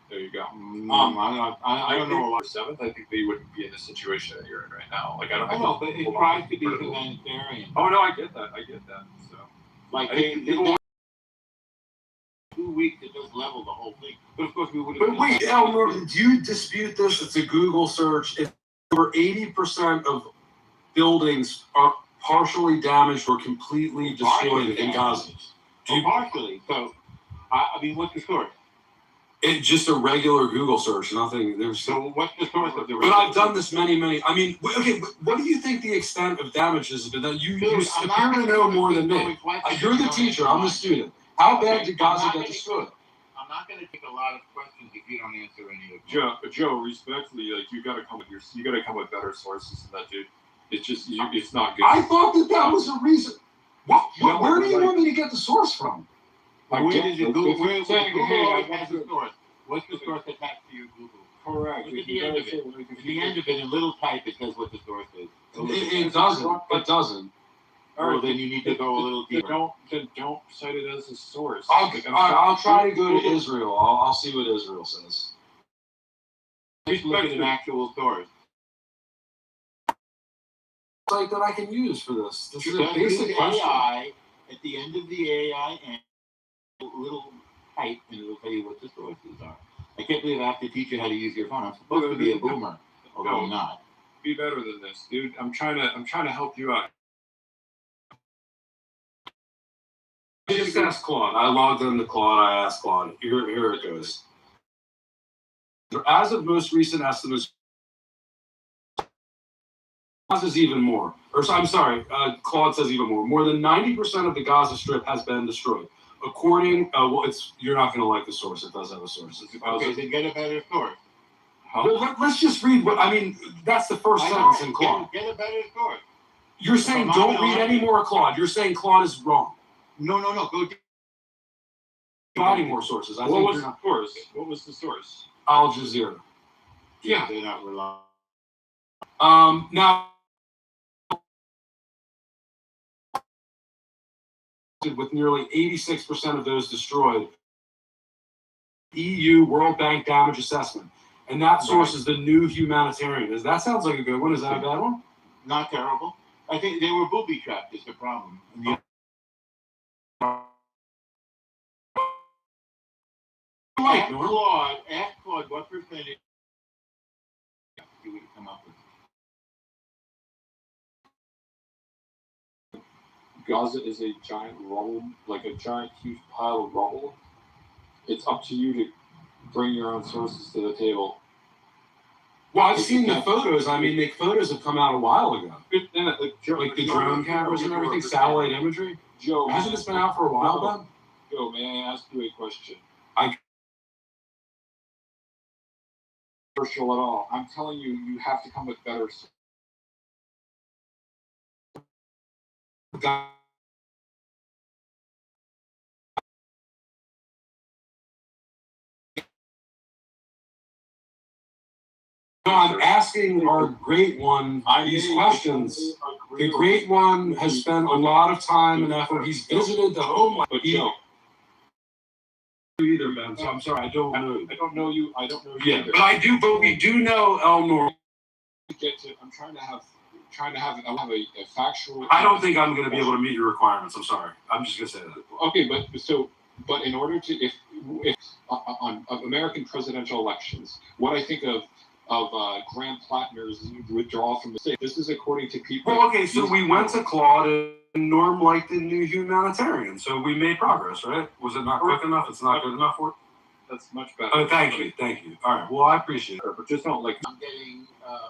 There you go. I don't know. For 7th, I think they wouldn't be in the situation that you're in right now. Like I know, but it tries to be humanitarian. Oh no, I get that. So, like people. 2 weeks to just level the whole thing. But of course we would have. But wait, Elmer, do you dispute this? It's a Google search. If over 80% of buildings are partially damaged or completely destroyed in Gaza. Partially. So, I mean, what's the source? It's just a regular Google search. Nothing. So what's the source of the? But I've done this many. I mean, okay. What do you think the extent of damage is? That you appear to know more than me. You're the teacher. I'm the student. How bad did Gaza get destroyed? I'm not going to take a lot of questions if you don't answer any of them. Joe, respectfully, like you got to come with better sources than that, dude. It's just it's not good. I thought that was a reason. Where do you want me to get the source from? Where did you Google? What's the source? What's the source attached to your Google? Correct. Look at the end of it. At the end of it, in little type, it says what the source is. It doesn't. It doesn't. Well, then you need to go a little deeper. Don't cite it as a source. I'll try to go to Israel. I'll see what Israel says. Just look at an actual source. Site that I can use for this. This is a Just basic use question. AI at the end of the AI and a little type, and it'll tell you what the sources are. I can't believe I have to teach you how to use your phone. I'm supposed to be a boomer, although I'm not. Be better than this, dude. I'm trying to help you out. I just asked Claude. I logged into Claude. I asked Claude. Here it goes. As of most recent estimates, Gaza is even more. I'm sorry, Claude says even more. More than 90% of the Gaza Strip has been destroyed. According, you're not going to like the source. It does have a source. Okay, then get a better source. Well, let's just read what, that's the first sentence in Claude. Get a better source. You're saying don't read any more Claude. You're saying Claude is wrong. No. Go Providing more sources. What was the source? What was the source? Al Jazeera. Yeah. They're not reliable. Now, with nearly 86% of those destroyed, EU World Bank damage assessment. And that source is the new humanitarian. That sounds like a good one. Is that a bad one? Not terrible. I think they were booby trapped is the problem. Ask Claude what percentage you would come up with. Gaza is a giant rubble, like a giant huge pile of rubble. It's up to you to bring your own sources to the table. Well, I've seen the photos. The photos have come out a while ago. Like the drone cameras and everything, satellite imagery. Joe, hasn't this been out for a while, then? Joe, may I ask you a question? At all. I'm telling you, you have to come with better. No, I'm asking our great one these questions. The great one has spent a lot of time and effort. He's visited the homeland. But Joe, either, Ben. So I'm sorry, I don't know you. I don't know you. Yeah, either. but I do. But we do know El Nor. I'm trying to have a factual. I don't think I'm going to be able to meet your requirements. I'm sorry. I'm just going to say that. Okay, but in order to if on American presidential elections, what I think of Graham Plattner's withdrawal from the state. This is according to people. Well, okay, so we went to Claude and Norm liked the new humanitarian, so we made progress, right? Was it not quick enough? It's not good enough for it? That's much better. Oh, thank you. All right, well, I appreciate it. But just don't I'm getting 40%.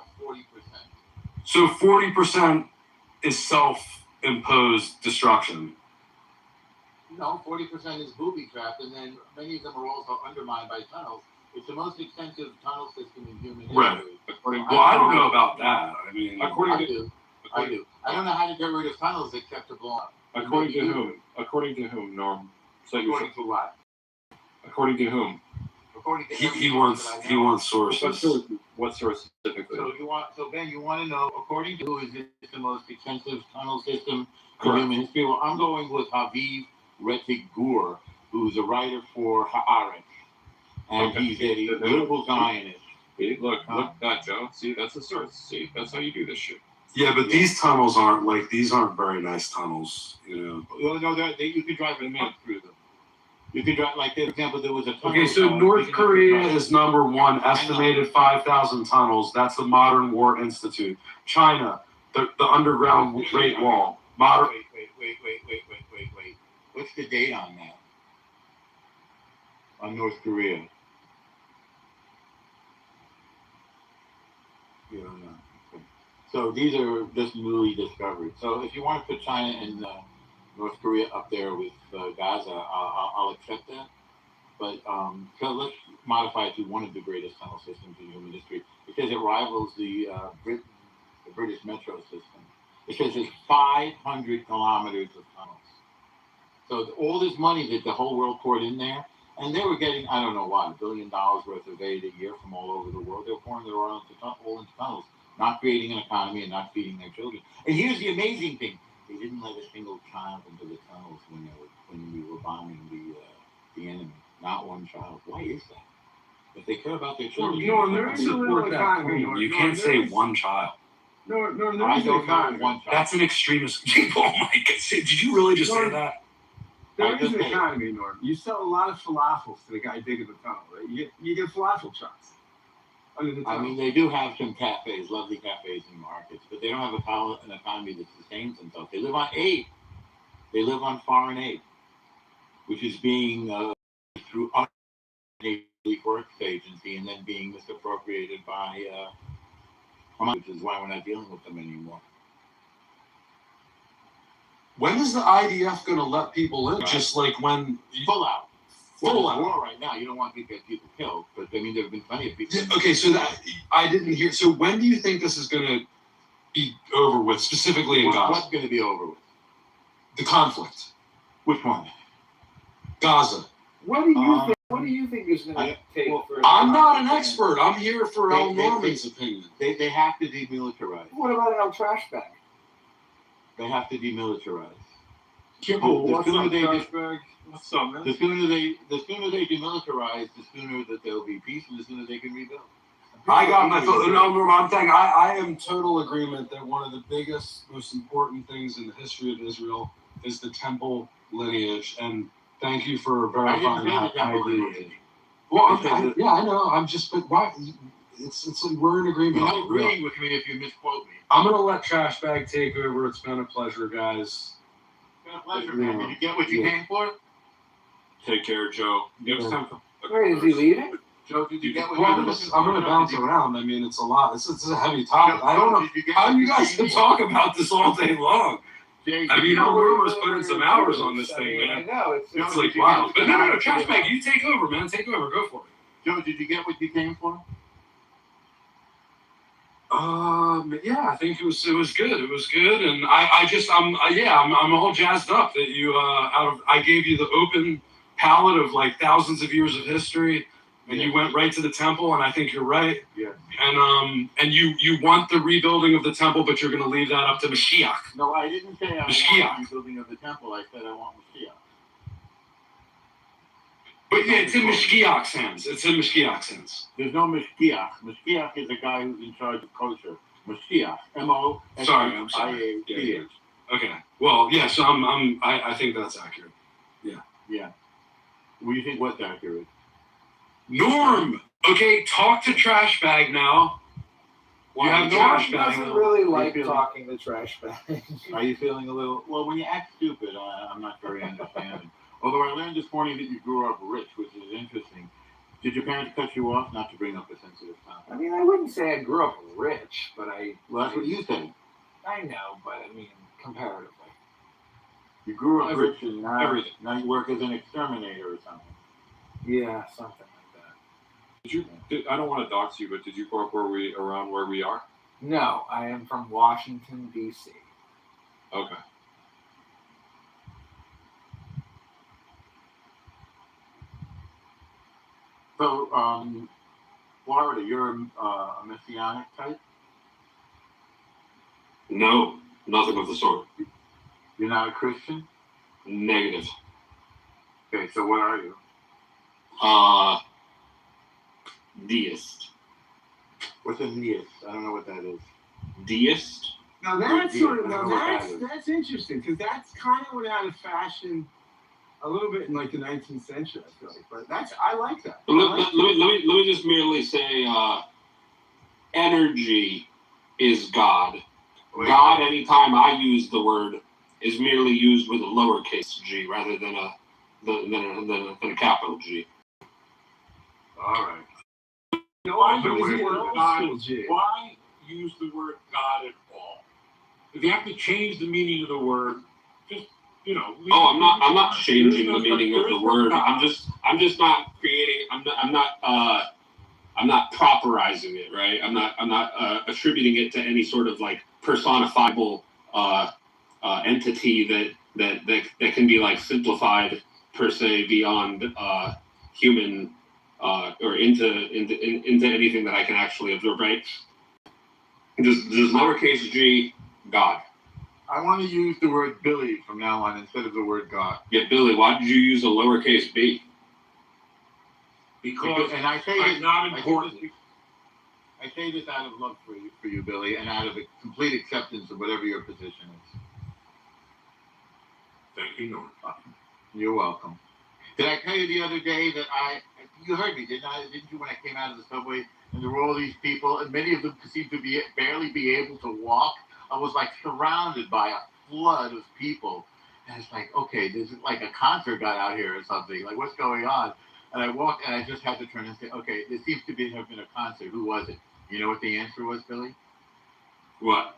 So 40% is self-imposed destruction. No, 40% is booby trapped, and then many of them are also undermined by tunnels. It's the most extensive tunnel system in human history. Right. I don't know about that. I do. I don't know how to get rid of tunnels except to blow up. According to whom? According to whom, Norm? According to what? According to whom? According to he wants sources. What source specifically? So Ben, you want to know according to who is this the most extensive tunnel system in human history? Well, I'm going with Haviv Rettig Gur, who's a writer for Haaretz. And he's a liberal Zionist. Look at that, Joe. See, that's the source. See, that's how you do this shit. Yeah, but these tunnels aren't very nice tunnels, you know. Well, no, you can drive a minute through them. You can drive, like, for example, there was a tunnel. Okay, so North Korea is number one, estimated 5,000 tunnels. That's the Modern War Institute. China, the underground Great Wall. Wait. What's the date on that? On North Korea? You don't know. Okay. So these are just newly discovered. So if you want to put China and North Korea up there with Gaza, I'll accept that. But so let's modify it to one of the greatest tunnel systems in human history. It says it rivals the British metro system. It says it's 500 kilometers of tunnels. So all this money that the whole world poured in there, And they were getting, I don't know what, $1 billion worth of aid a year from all over the world. They were pouring their oil all into tunnels, not creating an economy and not feeding their children. And here's the amazing thing: they didn't let a single child into the tunnels when we were bombing the enemy. Not one child. Why is that? If they care about their children, There is a little economy. You can't say one child. No, there I is an don't know economy. one child. That's an extremist. Oh my God! Did you really just say that? There is an economy, Norm. You sell a lot of falafels to the guy digging the tunnel, right? You get falafel shots under the tunnel. I mean, they do have some cafes, lovely cafes and markets, but they don't have an economy that sustains themselves. They live on aid. They live on foreign aid, which is being through a works agency and then being misappropriated by, which is why we're not dealing with them anymore. When is the IDF going to let people in? Just like when Full out. Full out. War right now. You don't want to get people killed, but I mean, there have been plenty of people. Yeah, okay, so that I didn't hear. So when do you think this is going to be over with, specifically in Gaza? What's going to be over with? The conflict. Which one? Gaza. What do you think? What do you think is going to take for? I'm not an expert. I'm here for El Norman's opinion. They have to demilitarize. What about El Trash Bag? They have to demilitarize. Kimball, The what's sooner up, they Trash Bag? What's up, man? The sooner they demilitarize, the sooner that there'll be peace, and the sooner they can rebuild. I got my thought. No, I'm saying I am total agreement that one of the biggest, most important things in the history of Israel is the temple lineage, and thank you for verifying that. I agree with you. Well, I know. I'm just, but why? It's like we're in agreement. You're not agreeing with me if you misquote me. I'm gonna let Trash Bag take over. It's been a pleasure, guys. It's been a pleasure, man. Did you get what you came for? Take care, Joe. Give us time for. Wait, is he leaving? Joe, did you get what Well, you were looking for? I'm gonna bounce around. I mean, it's a lot. It's a heavy topic. Joe, I don't know how what you you guys came can for? talk about this all day long. Jay, I mean, Rumor's putting some hours on this thing, man. I know. It's like, wow. But no, Trash Bag, you take over, man. Take over. Go for it. Joe, did you get what you came for? Yeah, I think it was good. It was good, and I'm all jazzed up that you I gave you the open palette of like thousands of years of history, and you went right to the temple, and I think you're right. Yeah. And you want the rebuilding of the temple, but you're going to leave that up to Mashiach. No, I didn't say I want the rebuilding of the temple. I said I want Mashiach. But yeah, it's in Mashiach's hands. It's in Mashiach's hands. There's no Mashiach. Mashiach is a guy who's in charge of kosher. Mashiach. M-O-S-H-I-A-C-H. Sorry, I'm sorry. Yeah. Okay. Well, yeah. So I think that's accurate. Yeah. Yeah. What do you think was accurate? Norm. Okay, talk to Trash Bag now. You have Trash Bag. Doesn't really like talking to Trash Bag. Are you feeling a little? Well, when you act stupid, I'm not very understanding. Although I learned this morning that you grew up rich, which is interesting. Did your parents cut you off? Not to bring up a sensitive topic. I mean, I wouldn't say I grew up rich, but Well, that's what you said. I know, but I mean, comparatively. You grew up rich, and now you work as an exterminator or something. Yeah, something like that. I don't want to dox you, but did you grow up around where we are? No, I am from Washington, D.C. Okay. So, Florida, you're a Messianic type? No, nothing of the sort. You're not a Christian? Negative. Okay, so what are you? Deist. What's a deist? I don't know what that is. Deist? Now that's Yeah, that's interesting because that's kind of went out of fashion a little bit in like the 19th century. I feel like, but I like that. Let me just merely say, energy is God. God, anytime I use the word, is merely used with a lowercase g rather than a capital G. All right. Why use the word God at all? If you have to change the meaning of the word, just I'm not changing the meaning of the word. I'm just not creating. I'm not properizing it, right? I'm not attributing it to any sort of like personifiable entity that can be like simplified per se beyond human or into anything that I can actually absorb, right? Just lowercase g, God. I want to use the word Billy from now on instead of the word God. Yeah, Billy, why did you use a lowercase b? Because and I say I'm not important. I say this out of love for you, Billy, and out of a complete acceptance of whatever your position is. Thank you, Norm. You're welcome. Did I tell you the other day that you heard me, didn't you, when I came out of the subway and there were all these people and many of them seemed to barely be able to walk? I was like surrounded by a flood of people. And it's like, okay, there's like a concert got out here or something. Like, what's going on? And I walked and I just had to turn and say, okay, there seems to have been a concert. Who was it? You know what the answer was, Billy? What?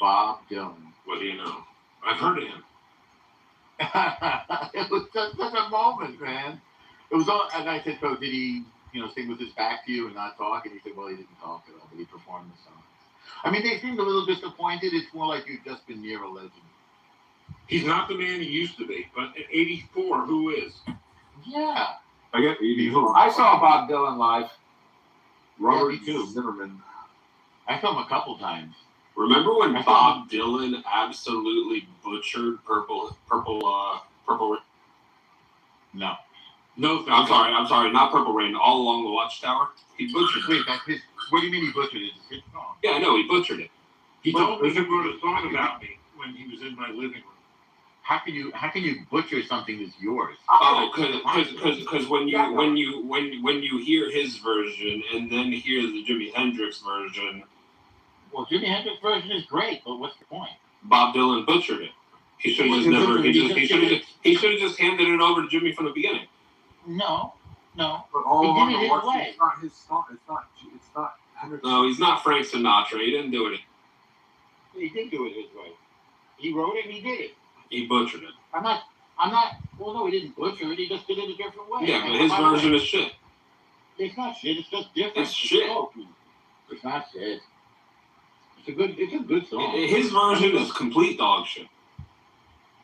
Bob Dylan. What do you know? I've heard of him. It was just such a moment, man. It was all, and I said, so did he, sing with his back to you and not talk? And he said, well, he didn't talk at all, but he performed the songs. I mean, they seemed a little disappointed. It's more like you've just been near a legend. He's not the man he used to be, but at 84, who is? Yeah. I got 84. I saw Bob Dylan live. Robert Zimmerman. I saw him a couple times. Remember when Bob Dylan absolutely butchered Purple? No. No, I'm sorry, not Purple Rain. All Along the Watchtower. He butchered it. Wait, that's his. What do you mean he butchered it? It's his song. Yeah, I know he butchered it. He told me he wrote a song about me when he was in my living room. How can you butcher something that's yours? Oh, because when you hear his version and then hear the Jimi Hendrix version. Well, Jimi Hendrix version is great, but what's the point? Bob Dylan butchered it. He should have just handed it over to Jimmy from the beginning. No. But all he along did it the his watch, way. it's not his song. It's not Hendrix. No, he's not Frank Sinatra. He didn't do it. He did do it his way. He wrote it and he did it. He butchered it. I'm not. Well, no, he didn't butcher it. He just did it a different way. Yeah, but his version is shit. It's not shit. It's just different. It's shit. It's not shit. It's a good song. His version is complete dog shit.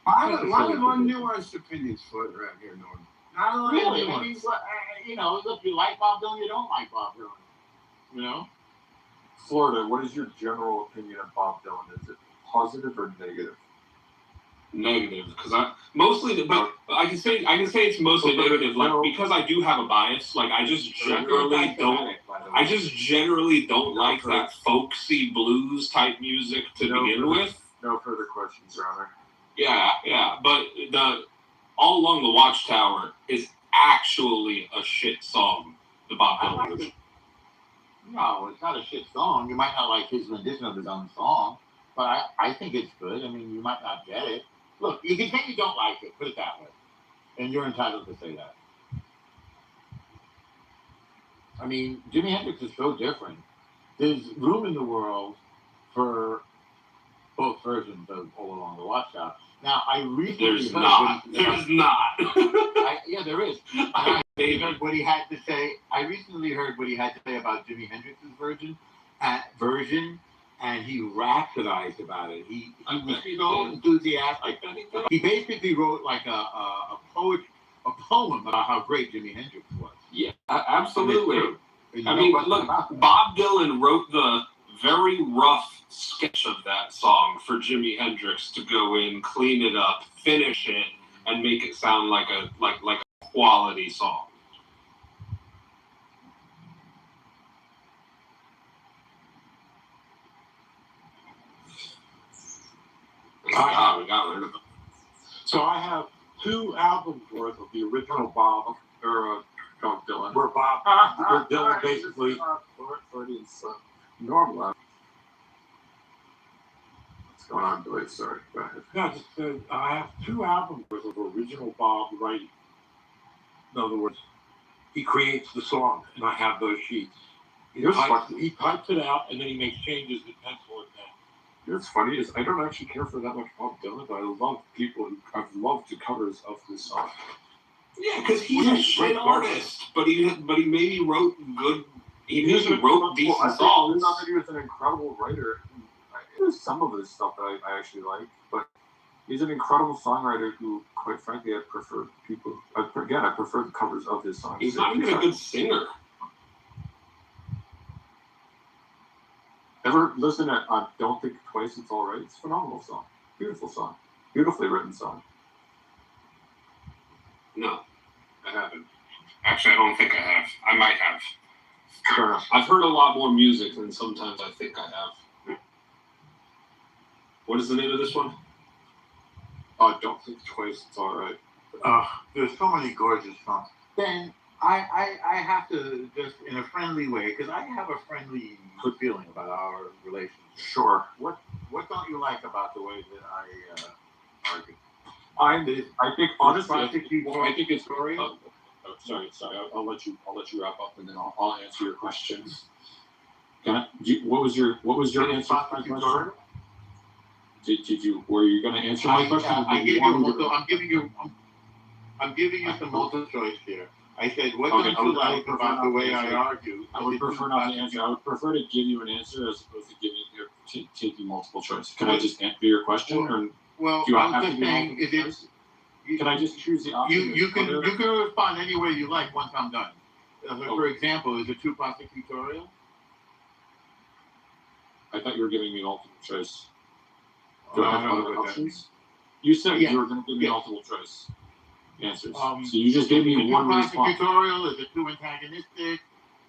Why would one nuanced opinions float around here, Norm? Not a lot Really? of I mean, look, you like Bob Dylan, you don't like Bob Dylan. Florida, what is your general opinion of Bob Dylan? Is it positive or negative? Negative, because I can say it's mostly negative, like because I do have a bias. Like I just generally don't like that folksy blues type music to begin with. No further questions, Your Honor. Yeah, but the All Along the Watchtower is actually a shit song. The Bob Dylan version. No, it's not a shit song. You might not like his rendition of his own song, but I think it's good. I mean, you might not get it. Look, you can say you don't like it, put it that way. And you're entitled to say that. I mean, Jimi Hendrix is so different. There's room in the world for both versions of All Along the Watchtower. Now, I recently There's not. Yeah, there is. I heard what he had to say. I recently heard what he had to say about Jimi Hendrix's version, and he rhapsodized about it. He was so enthusiastic. He basically wrote like a poem about how great Jimi Hendrix was. Yeah, absolutely. I mean, look, Bob Dylan wrote the very rough sketch of that song for Jimi Hendrix to go in, clean it up, finish it, and make it sound like a quality song. We got rid of it. So I have 2 albums worth of the original Bob Dylan. Where Dylan basically normal. What's going on, Billy? Sorry, go ahead. No, I have 2 albums worth of original Bob writing. In other words, he creates the song, and I have those sheets. He types it out, and then he makes changes to pencil it down. You know what's funny is I don't actually care for that much Bob Dylan, but I've loved the covers of this song. Yeah, because he's a shit artist, but he maybe wrote good. He maybe wrote decent songs. Not that he was an incredible writer. There's some of his stuff that I actually like, but He's an incredible songwriter who, quite frankly, I prefer the covers of his songs. He's not even a good singer. Ever listen to Don't Think Twice, It's Alright? It's a phenomenal song. Beautiful song. Beautifully written song. No, I haven't. Actually, I don't think I have. I might have. Sure. I've heard a lot more music than sometimes I think I have. What is the name of this one? Don't Think Twice, It's Alright. There's so many gorgeous songs. Ben, I have to just in a friendly way, because I have a friendly good feeling about our relationship. Sure. What don't you like about the way that I argue? I think honestly, I think it's story. Sorry. I'll let you wrap up, and then I'll answer your question. What was your answer to my question? Were you going to answer my question? I'm giving you some multiple choice here. I said, what don't you like about the way I argue? I would prefer not to answer. I would prefer to give you an answer as opposed to taking multiple choice. Can I just answer your question? Well, do I I'm have just to saying, Can I just choose the option? You can respond any way you like once I'm done. For example, is it too prosecutorial? I thought you were giving me multiple choice. Do I have other options? You said you were going to give me multiple choice answers. So you just gave me one response. Prosecutorial? Is it too antagonistic?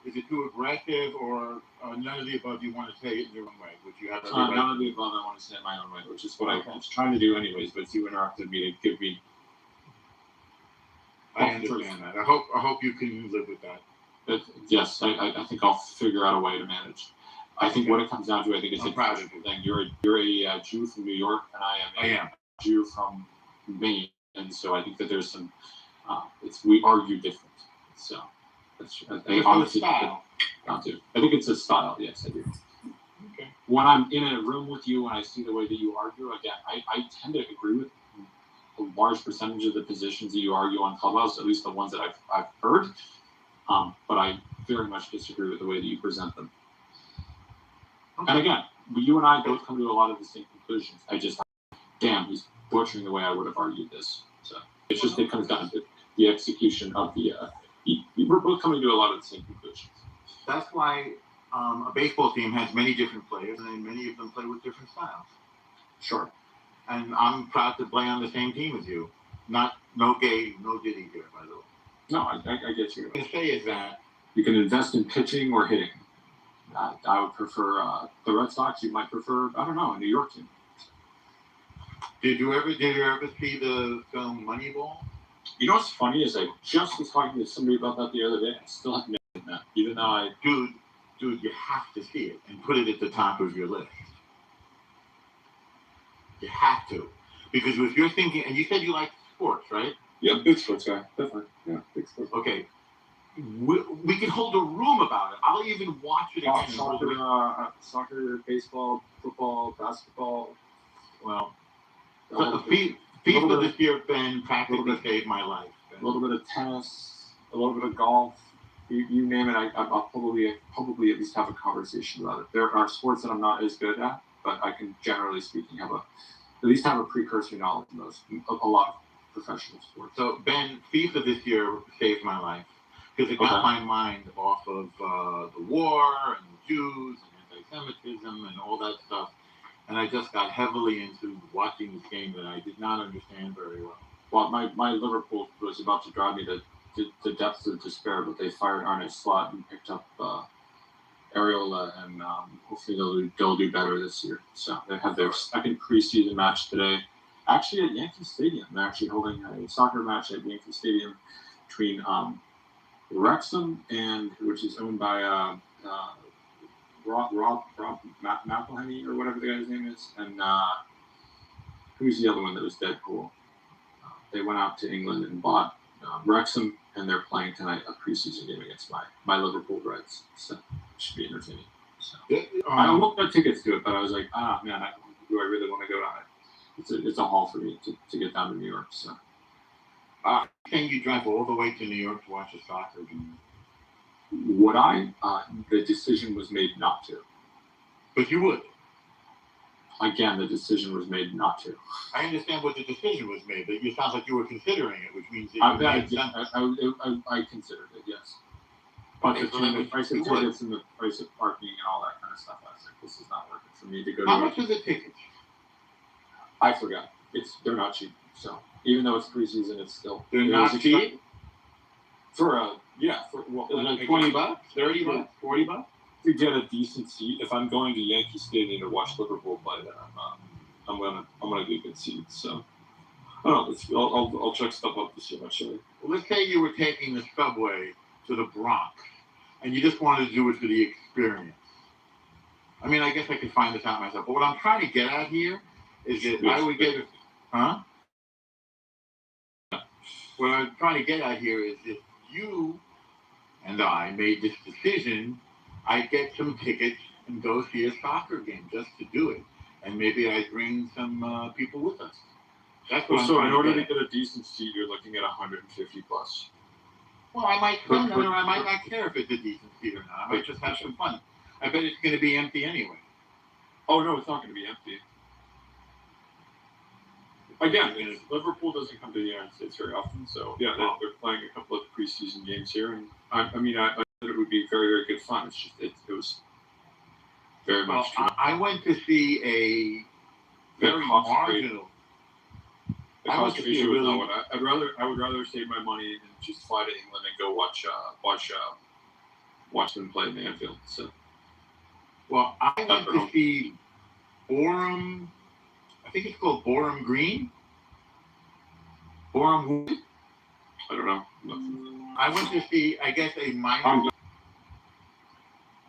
Is it too aggressive? Or none of the above? You want to say it in your own way, which you have. None of the above. I want to say it my own way, which is what I was trying to do anyways. But you interrupted me to give me. I understand that. I hope you can live with that. Yes, I think I'll figure out a way to manage. I think what it comes down to, I think it's a practical thing. You're a Jew from New York, and I am a Jew from Maine, and so I think that there's some. We argue different. So I honestly style. I think it's a style. Yes, I do. Okay. When I'm in a room with you and I see the way that you argue, again, I tend to agree with a large percentage of the positions that you argue on Clubhouse, at least the ones that I've heard. But I very much disagree with the way that you present them. Okay. And again, you and I both come to a lot of the same conclusions. Damn, he's butchering the way I would have argued this. So it's just it comes down to the execution of the. We're both coming to a lot of the same conclusions. That's why a baseball team has many different players, and many of them play with different styles. Sure. And I'm proud to play on the same team as you. No gay, no Diddy here, by the way. No, I get you. What I say is that you can invest in pitching or hitting. I would prefer the Red Sox. You might prefer, I don't know, a New York team. Did you ever see the film Moneyball? You know what's funny is I just was talking to somebody about that the other day. I still haven't seen that, even though Dude, you have to see it and put it at the top of your list. You have to, because if you're thinking, and you said you like sports, right? Yeah, big sports guy, definitely. Yeah, big sports. Okay. We can hold a room about it. I'll even watch it again. Soccer, baseball, football, basketball. Well, FIFA this year, Ben, practically saved my life. A little bit of tennis, a little bit of golf. You name it, I'll probably at least have a conversation about it. There are sports that I'm not as good at, but I can, generally speaking, at least have a precursor knowledge in those. A lot of professional sports. So, Ben, FIFA this year saved my life. Because it got my mind off of the war and the Jews and anti-Semitism and all that stuff. And I just got heavily into watching this game that I did not understand very well. Well, my Liverpool was about to drive me to the depths of despair, but they fired Arne Slot and picked up Areola, and hopefully they'll do better this year. So they have their second preseason match today. Actually at Yankee Stadium. They're actually holding a soccer match at Yankee Stadium between Wrexham, which is owned by Rob McElhenney or whatever the guy's name is, and who's the other one that was Deadpool? They went out to England and bought Wrexham, and they're playing tonight a preseason game against my Liverpool Reds. So it should be entertaining. So I looked at tickets to it, but I was like, man, do I really want to go down it? It's a haul for me to get down to New York. So. Can you drive all the way to New York to watch a soccer game? Would I? The decision was made not to. But you would? Again, the decision was made not to. I understand what the decision was made, but it sounds like you were considering it, which means that you I considered it, yes. But between the price of tickets and the price of parking and all that kind of stuff, I was like, this is not worth it for me to go to. How much are the tickets? I forgot. They're not cheap. So even though it's preseason, it's still they're not cheap. For like $20, $30, $40 to get a decent seat. If I'm going to Yankee Stadium to watch Liverpool play, then I'm gonna get good seats. So I don't know. I'll check stuff up to see how much. Well, let's say you were taking the subway to the Bronx, and you just wanted to do it for the experience. I mean, I guess I could find this out myself. But what I'm trying to get at here is that I would get What I'm trying to get at here is if you and I made this decision, I'd get some tickets and go see a soccer game just to do it. And maybe I'd bring some people with us. That's what so in order to get a decent seat, you're looking at 150 plus. Well, I might come or I might not care if it's a decent seat or not. I might just have some fun. I bet it's going to be empty anyway. Oh, no, it's not going to be empty. Again, Liverpool doesn't come to the United States very often, so yeah, they're playing a couple of preseason games here, and I thought it would be very, very good fun. It's just it was very much. I went to see a very marginal. I would rather save my money and just fly to England and go watch them play in Anfield. So. Well, I went to see Boreham. I think it's called Boreham Green. Boreham. I don't know. I went to see, I guess, a minor.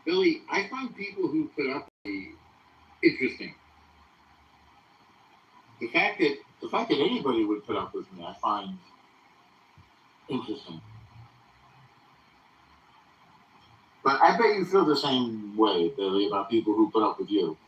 Billy, I find people who put up interesting. The fact that anybody would put up with me, I find interesting. But I bet you feel the same way, Billy, about people who put up with you.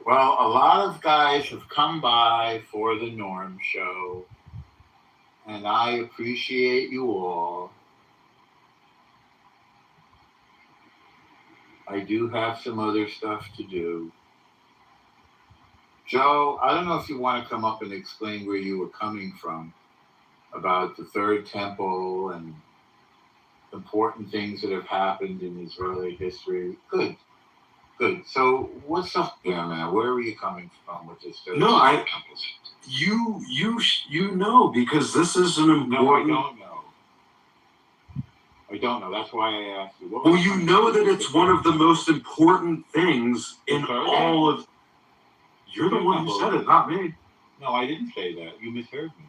Well, a lot of guys have come by for the Norm show, and I appreciate you all. I do have some other stuff to do. Joe, I don't know if you want to come up and explain where you were coming from about the Third Temple and important things that have happened in Israeli history. Good. So what's up there, man? Where are you coming from with this? You know, because this is an important. No, I don't know. That's why I asked you. Well, you know that it's one of the most important things in all of. You're the one who said it, not me. No, I didn't say that. You misheard me.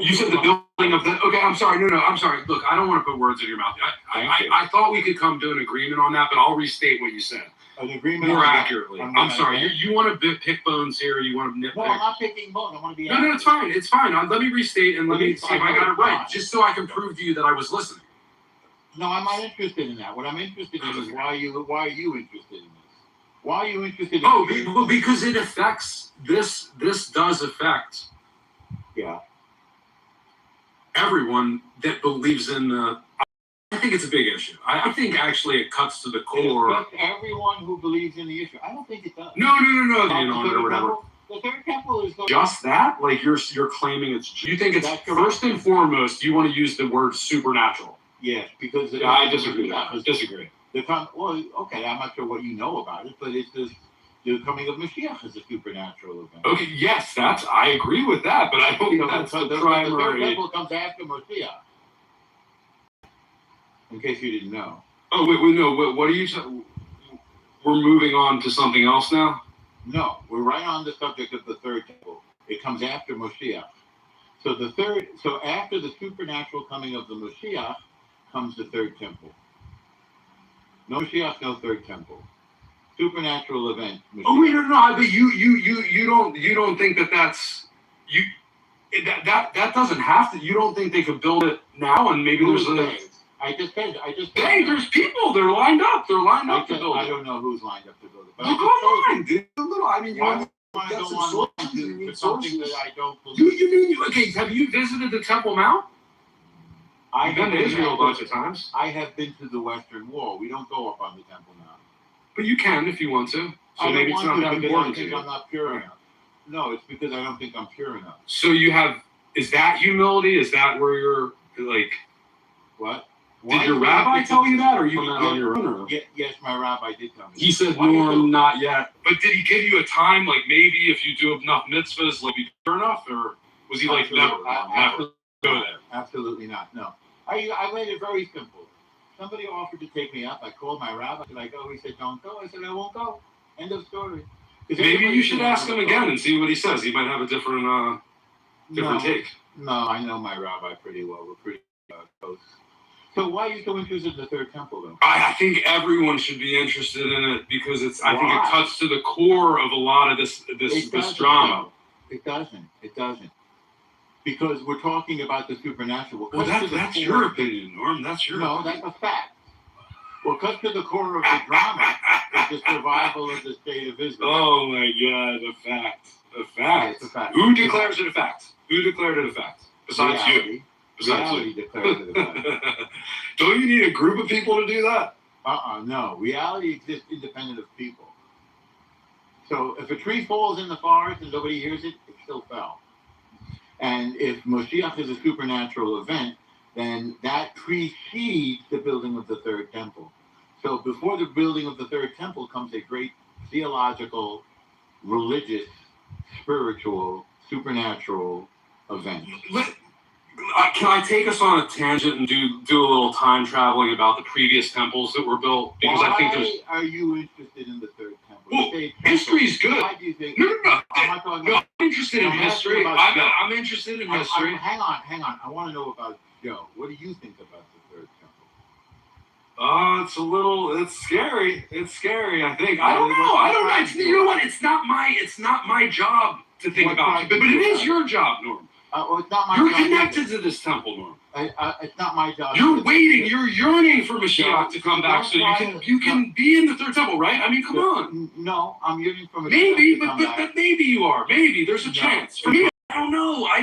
You said the building of the. Okay, I'm sorry. No, I'm sorry. Look, I don't want to put words in your mouth. I thought we could come to an agreement on that, but I'll restate what you said. An agreement more accurately. I'm sorry. You want to pick bones here. You want to nitpick. No, I'm not picking bones. I want to be. No, it's fine. It's fine. Let me restate and let me see if I got it right, just so I can prove to you that I was listening. No, I'm not interested in that. What I'm interested in is why are you interested in this? Why are you interested in well, because it affects this does affect everyone that believes in the I think it's a big issue. I think actually it cuts to the core. It affects everyone who believes in the issue. I don't think it does. No. Or whatever. The third temple is just that? Like you're claiming it's you think it's first and foremost you want to use the word supernatural. Yes, because I disagree with that. I disagree. Well, okay, I'm not sure what you know about it, but it's the coming of Mashiach is a supernatural event. Okay, yes, I agree with that, but I don't think that's the primary. The third temple comes after Mashiach. In case you didn't know. Oh wait, no. What are you saying? We're moving on to something else now? No, we're right on the subject of the third temple. It comes after Mashiach. So after the supernatural coming of the Mashiach comes the third temple. No Mashiach, no third temple. Supernatural event. Mashiach. Oh wait, no. But you don't think that's you. That doesn't have to. You don't think they could build it now and maybe there's a. I just said. Hey, there's people. They're lined up. They're lined up to build it. I don't know who's lined up to build it. But look online, dude. I mean, you want to go online to something that I don't believe. You mean okay? Have you visited the Temple Mount? I've been to Israel a bunch of times. I have been to the Western Wall. We don't go up on the Temple Mount. But you can if you want to. So maybe it's not that important to you. I'm not pure enough. No, it's because I don't think I'm pure enough. So you have. Is that humility? Is that where you're like? What? Did your rabbi tell you that, or you not on your own? Yes, my rabbi did tell me. He said, "Norm, not yet." But did he give you a time, like maybe if you do enough mitzvahs, like be pure enough, or was he like never go there? Absolutely not. No, I made it very simple. Somebody offered to take me up. I called my rabbi. Should I go? He said, "Don't go." I said, "I won't go." End of story. Maybe you should ask him again and see what he says. He might have a different take. No, I know my rabbi pretty well. We're pretty close. So why are you so interested in the third temple, though? I think everyone should be interested in it because I think it cuts to the core of a lot of this drama. It doesn't. Because we're talking about the supernatural. Well, that's your opinion, Norm. That's your opinion. No, that's a fact. What cuts to the core of the drama is the survival of the state of Israel. Oh my God, a fact. It's a fact. Who declares it a fact? Who declared it a fact? Besides you. Reality declares it a fact. Don't you need a group of people to do that? No. Reality exists independent of people. So if a tree falls in the forest and nobody hears it, it still fell. And if Moshiach is a supernatural event, then that precedes the building of the third temple. So before the building of the third temple comes a great theological, religious, spiritual, supernatural event. Can I take us on a tangent and do a little time traveling about the previous temples that were built? Because I think there's. Why are you interested in the third temple? Well, history's good. Why do you think? No. I'm interested in history. I'm interested in history. Hang on. I want to know about Joe. What do you think about the third temple? It's scary. It's scary. I think. I don't know. You know what? It's not my job to think about it, but it is your job, Norm. It's not my You're job connected either. to this temple, Norm. It's not my job. You're waiting. You're yearning for Mashiach to come back so you can be in the third temple, right? I mean, come on. No, I'm yearning for Mashiach. Maybe, but maybe you are. Maybe there's a chance. For me, I don't know. I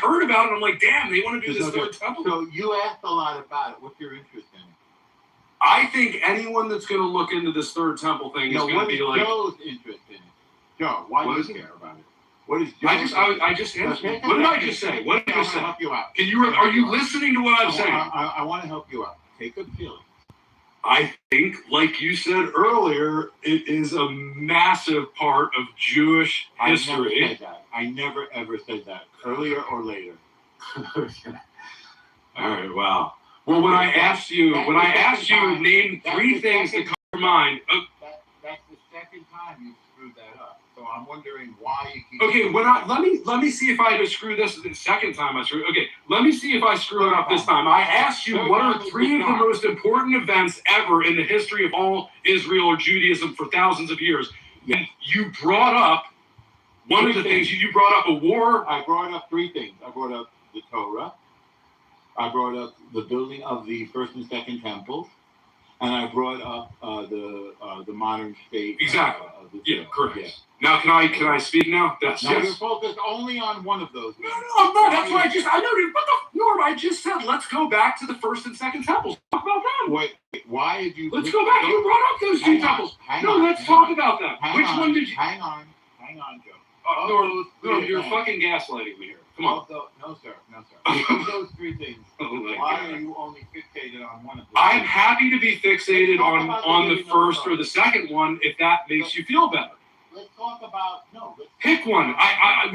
heard about it. I'm like, damn, they want to do this third temple. So you asked a lot about it. What's your interest in it? I think anyone that's going to look into this third temple thing is going to be like. Joe's interest in it? Joe, why do you care about it? What is I just answered. What did I just say? What did I say? Help you out. Are you listening to what I'm saying? I want to help you out. Take good feelings. I think, like you said earlier, it is a massive part of Jewish history. I never ever said that, earlier or later. All right, wow. Well, when I asked you, name three things that come to mind. That's the second time you screwed that up. So I'm wondering why you keep. Okay, let me see if I screw this the second time I screw. Okay, let me see if I screw it up this time. I asked you what are three of the most important events ever in the history of all Israel or Judaism for thousands of years. And you brought up one of the things. You brought up a war. I brought up three things. I brought up the Torah. I brought up the building of the first and second temples, and I brought up the modern state. Exactly. Yeah, correct. Yeah. Now can I speak now? That's now you're focused only on one of those. No, I'm not. That's why I know. Norm, I just said let's go back to the first and second temples. Talk about them. Wait, why did you? Let's go back. You brought up those two temples. Let's talk about them. Which one did you? Hang on, Joe. Norm, you're fucking gaslighting me here. Come on. No, sir. Of those three things, why are you only fixated on one of them? I'm happy to be fixated on the first or the second one if that makes you feel better. Let's talk about pick one.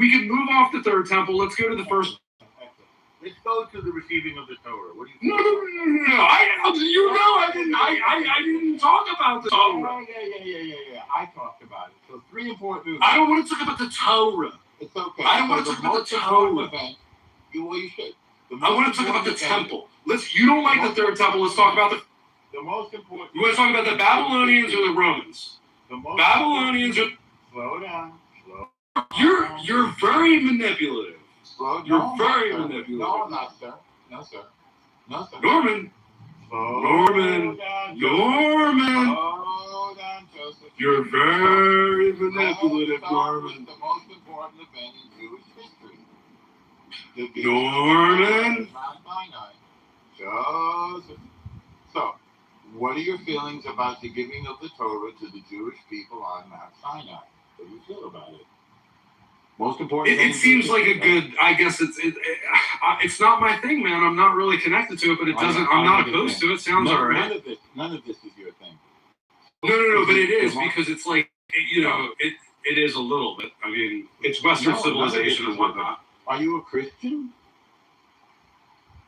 We can move off the third temple. Let's go to the first. Let's go to the receiving of the Torah. What do you think? No. I didn't talk about the Torah. Yeah. I talked about it. So three important. I don't want to talk about the Torah. It's okay. I don't want to talk about the Torah. You should. I want to talk about the temple. You don't like the third temple. Let's talk about the most important. You want to talk about the Babylonians or the Romans? Babylonians are. Slow down. You're very manipulative. You're very manipulative. No, not sir. No, sir. Norman. Norman. Joseph. You're very manipulative, Norman. The most important event in Jewish history. Norman. Joseph. So, what are your feelings about the giving of the Torah to the Jewish people on Mount Sinai? What do you feel about it? Most important. It seems like a good. I guess it's not my thing, man. I'm not really connected to it, but it doesn't. I'm not opposed to it. Sounds alright. None of this is your thing. No, but it is because it's like it is a little bit. I mean, it's Western civilization and whatnot. Are you a Christian?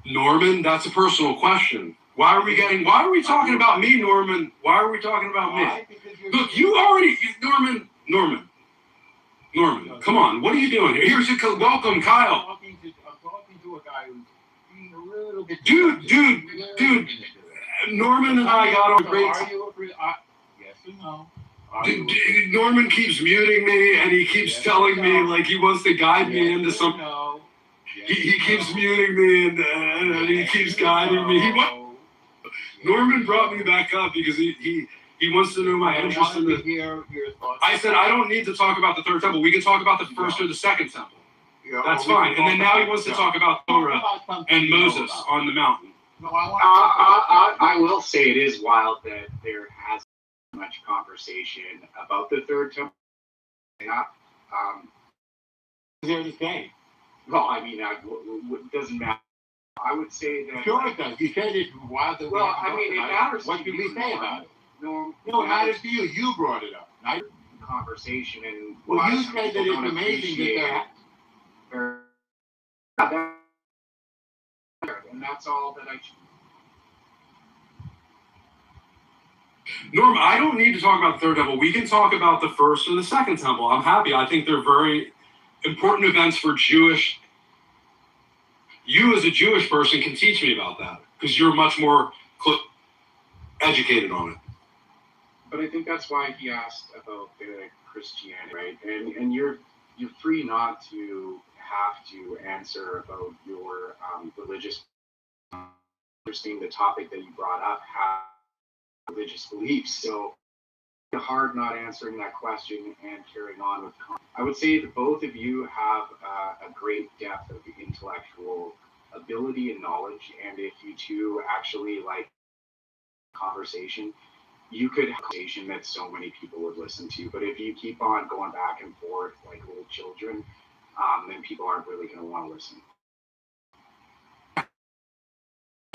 Norman, that's a personal question. Why are we talking about me, Norman? Why are we talking about me? Look, Norman, come on. What are you doing here? Here's your welcome, Kyle. I'm talking to a guy who's being a little bit. Dude. Norman and I got on great. Are you a yes or no? Norman keeps muting me, and he keeps telling me like he wants to guide me into something. He keeps muting me, and he keeps guiding me. Norman brought me back up because he wants to know my interest in the. I said I don't need to talk about the third temple. We can talk about the first or the second temple. That's fine. And then now he wants to talk about Torah and Moses on the mountain. I will say it is wild that there has been much conversation about the third temple. There to say. Well, I mean, it doesn't matter. I would say that. Sure it does. You said it while the. Well, I mean, it matters. What did we say about it? No, it matters to you. You brought it up. Conversation and. Well, you said that it's amazing that and that's all that I. Norm, I don't need to talk about the third temple. We can talk about the first or the second temple. I'm happy. I think they're very important events for Jewish. You as a Jewish person can teach me about that because you're much more educated on it. But I think that's why he asked about the Christianity, right? And you're free not to have to answer about your religious. Understanding the topic that you brought up, have religious beliefs. So it's hard not answering that question and carrying on with. I would say that both of you have a great depth of intellectual ability and knowledge, and if you two actually like conversation, you could have a conversation that so many people would listen to. But if you keep on going back and forth like little children, then people aren't really going to want to listen.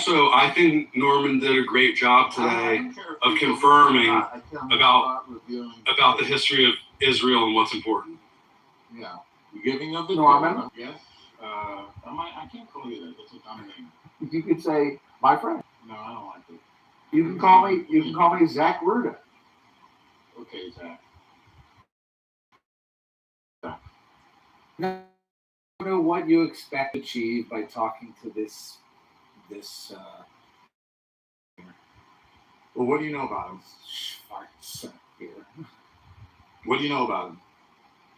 So I think Norman did a great job today of confirming about the history of Israel and what's important. Yeah, the giving of the Norman. Yes. I can't call you that. That's a dumb name. You could say my friend. No, I don't like it. You can call me Zach Ruda. Okay, Zach. I don't know what you expect to achieve by talking to this. Well, what do you know about him? Schwartz here. What do you know about him?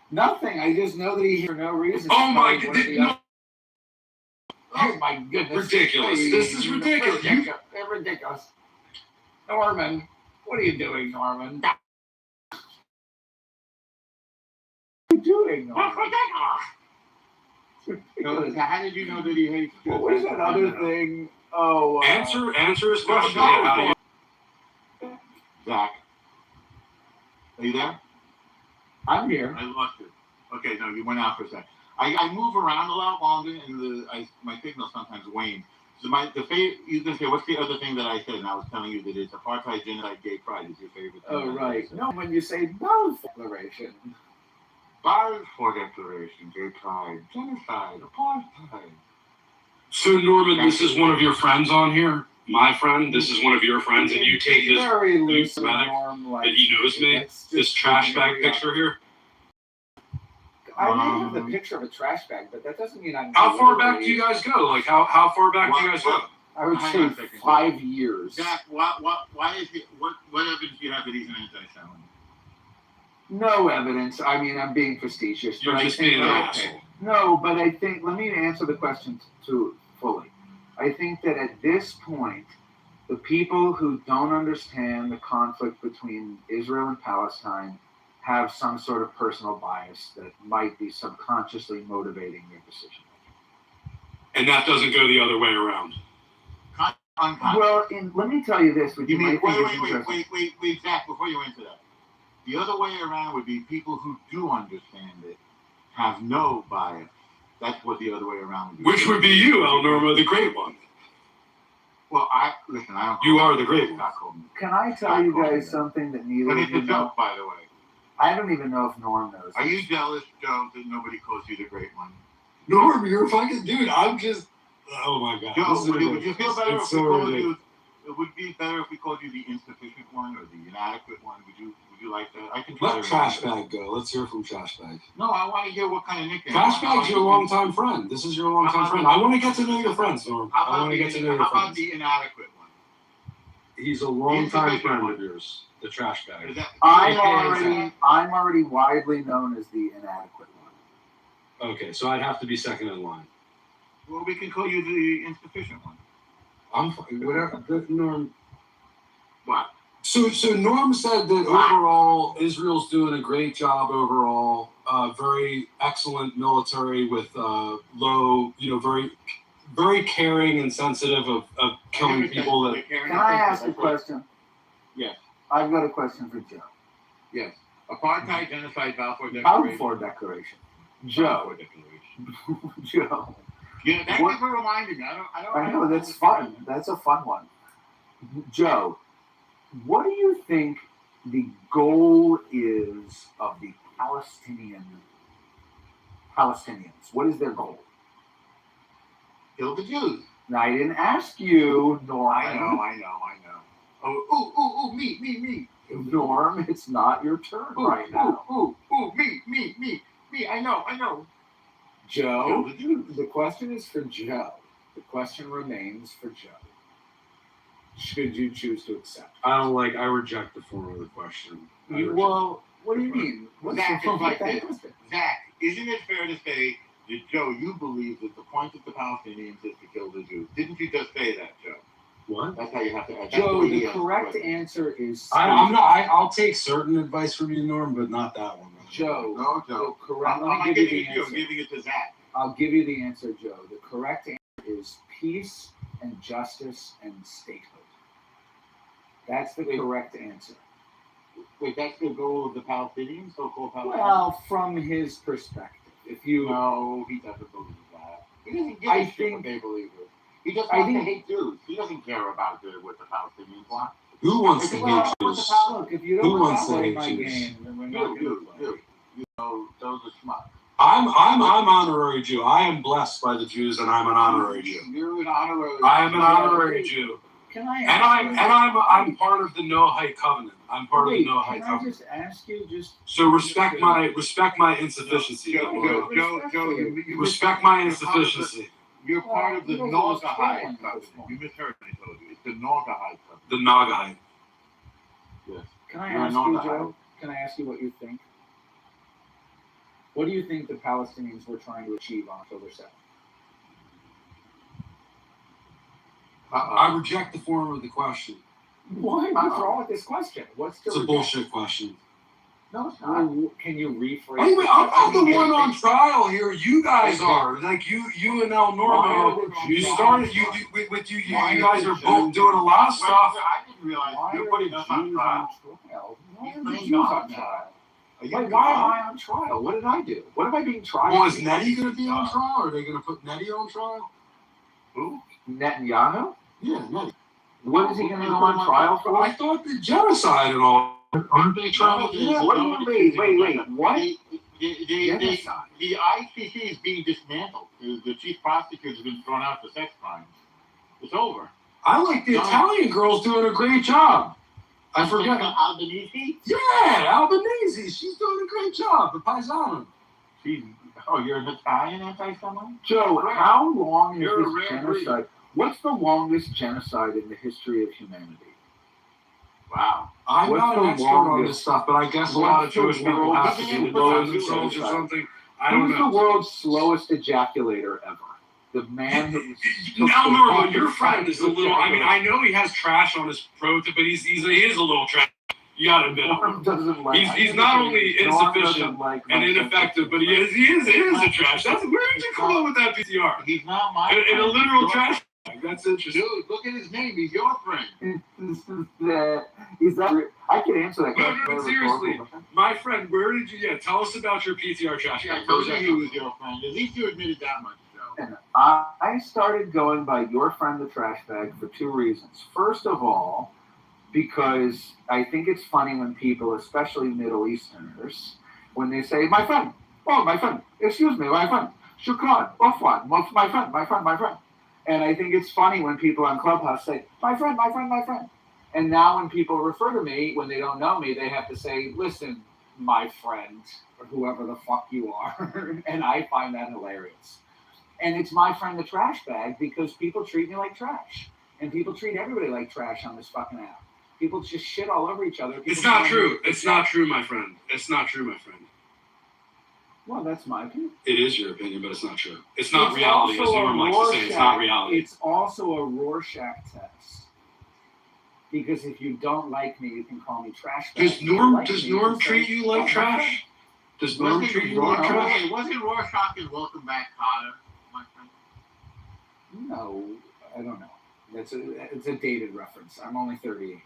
Nothing. I just know that he for no reason. Oh my goodness! Oh my goodness! Ridiculous! This is ridiculous. They're ridiculous. Norman, what are you doing, Norman? What are you doing, Norman? So, how did you know that he hates? What was that other thing? Oh, answer his question. Zach, are you there? I'm here. I lost you. Okay, no, you went out for a second. I move around a lot longer, and my signal sometimes wanes. So you can say, what's the other thing that I said? And I was telling you that it's apartheid, genocide, gay pride is your favorite thing. Oh, right. No, when you say Balfour Declaration. Balfour Declaration, gay pride, genocide, apartheid. So Norman, this is one of your friends on here. My friend, this is one of your friends, and you take this very loose that he knows me. This trash bag picture here. I may have the picture of a trash bag, but that doesn't mean I'm. How far back do you guys go? Like how far back do you guys go? I would say 5 years. Jack, why is it? What evidence do you have that he's an anti-Semite? No evidence. I mean, I'm being facetious. You're just being an asshole. No, but I think, let me answer the question fully. I think that at this point, the people who don't understand the conflict between Israel and Palestine have some sort of personal bias that might be subconsciously motivating their decision. And that doesn't go the other way around. Well, let me tell you this. Wait, Zach, before you answer that. The other way around would be people who do understand it have no bias. That's what the other way around would be. Which would be you, El Norma, the great one. Well, I don't. You are the great one. Can I tell you guys something that neither of you know? But it's a joke, by the way. I don't even know if Norm knows. Are you jealous, Joe, that nobody calls you the great one? Norm, you're a fucking dude. I'm just. Oh my god. Joe, would you feel better if we called you? It would be better if we called you the insufficient one or the inadequate one. Would you like that? I can try. Let Trash Bag go. Let's hear from Trash Bag. No, I want to hear what kind of nickname. Trash Bag's your longtime friend. This is your longtime friend. I want to get to know your friends, Norm. I want to get to know your friends. How about the inadequate one? He's a longtime friend of yours. The Trash Bag. I'm already widely known as the inadequate one. Okay, so I'd have to be second in line. Well, we can call you the insufficient one. I'm fine. Whatever. Norm. What? So Norm said that overall Israel's doing a great job overall. Very excellent military with low, very, very caring and sensitive of killing people. Can I ask a question? Yes. I've got a question for Joe. Yes. Apartheid, genocide, Balfour Declaration. Joe. Joe. Yeah, thank you for reminding me. I know, that's fun. That's a fun one. Joe, what do you think the goal is of the Palestinians? What is their goal? Kill the Jews. Now, I didn't ask you, Norm. I know. Oh, me. Norm, it's not your turn right now. Me. I know. Joe, the question is for Joe. The question remains for Joe. Should you choose to accept? I reject the form of the question. Well, what do you mean? Zach, isn't it fair to say that, Joe, you believe that the point of the Palestinians is to kill the Jews? Didn't you just say that, Joe? What? That's how you have to. Joe, the correct answer is. I'm not. I'll take certain advice from you, Norm, but not that one. Joe. No, Joe. Correct. I'm not giving it to you. I'm giving it to Zach. I'll give you the answer, Joe. The correct answer is peace and justice and statehood. That's the correct answer. Wait, that's the goal of the Palestinians, so-called Palestinians? Well, from his perspective. No, he doesn't believe that. He doesn't give a shit what they believe it. He just wants to hate Jews. He doesn't care about what the Palestinians want. Who wants to hate Jews? Look, if you don't want to play my game, then we're not going to play. You know, those are smart. I'm honorary Jew. I am blessed by the Jews, and I'm an honorary Jew. You're an honorary. I am an honorary Jew. Can I? I'm part of the Noahide covenant. I'm part of the Noahide Can I covenant. just ask you So respect my insufficiency. Joe, you respect my insufficiency. You're part of the Noahide covenant. You misheard me, I told you. It's the Noahide covenant. The Noahide. Yes. Can I ask you, Joe? Can I ask you what you think? What do you think the Palestinians were trying to achieve on October 7th? I reject the form of the question. Why? What's wrong with this question? It's a bullshit question. No, it's not. Can you rephrase? Anyway, I'm not the one on trial here. You guys are. Like you and El Normo. You started. You guys are both doing a lot of stuff. I didn't realize you're putting us on trial. Why are the Jews on trial? Why am I on trial? What did I do? What am I being tried? Well, is Nettie going to be on trial? Are they going to put Nettie on trial? Who? Netanyahu? Yeah, Nettie. What is he going to go on trial for? I thought the genocide and all. Aren't they trying to do that? What do you mean? Wait. What? The ICC is being dismantled. The chief prosecutor has been thrown out for sex crimes. It's over. I like the Italian girl's doing a great job. I forget. Albanese? Yeah, Albanese. She's doing a great job. The Paisano. You're an Italian anti-Semite? Joe, how long is this genocide? What's the longest genocide in the history of humanity? Wow. I'm not an expert on this stuff, but I guess a lot of Jewish people have to be themselves or something. I don't know. Who's the world's slowest ejaculator ever? The man who... Now, Norma, your friend is a little... I mean, I know he has trash on his protest, but he is a little trash. You gotta admit it. He's not only insufficient and ineffective, but he is a trash. Where did you come up with that PCR? He's not my friend. In a literal trash bag. That's interesting. Dude, look at his name. He's your friend. I can answer that question. No, seriously. My friend, where did you... Yeah, tell us about your PTR trash bag. I told you he was your friend. At least you admitted that much, Joe. And I started going by your friend the trash bag for two reasons. First of all, because I think it's funny when people, especially Middle Easterners, when they say, my friend, excuse me, my friend, shukran, ofwan, my friend. And I think it's funny when people on Clubhouse say, my friend. And now when people refer to me, when they don't know me, they have to say, listen, my friend, or whoever the fuck you are. And I find that hilarious. And it's my friend the trash bag because people treat me like trash. And people treat everybody like trash on this fucking app. People just shit all over each other. It's not true. It's not true, my friend. It's not true, my friend. Well, that's my opinion. It is your opinion, but it's not true. It's not reality, as Norm likes to say. It's not reality. It's also a Rorschach test. Because if you don't like me, you can call me trash bag. Does Norm treat you like trash? Does Norm treat you like trash? Wasn't Rorschach in Welcome Back, Kotter, my friend? No, I don't know. It's a dated reference. I'm only 38.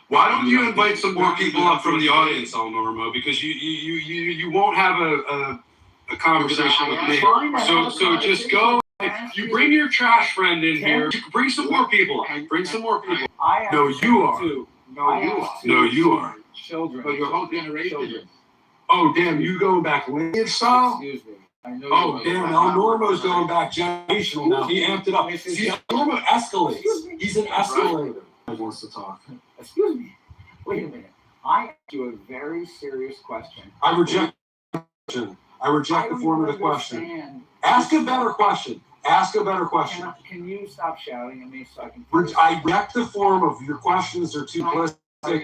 Why don't you invite some more people up from the audience, El Normo? Because you won't have a conversation with me. So just go. You bring your trash friend in here. Bring some more people. Bring some more people. No, you are. No, you are. Children. But your whole generation. Oh, damn, you going back lineage style? Excuse me. Oh, damn, El Normo's going back generational now. He amped it up. See, El Normo escalates. He's an escalator. He wants to talk. Excuse me. Wait a minute. I asked you a very serious question. I reject the question. I reject the form of the question. Ask a better question. Ask a better question. Can you stop shouting at me so I can... I reject the form of your questions. They're too simplistic. They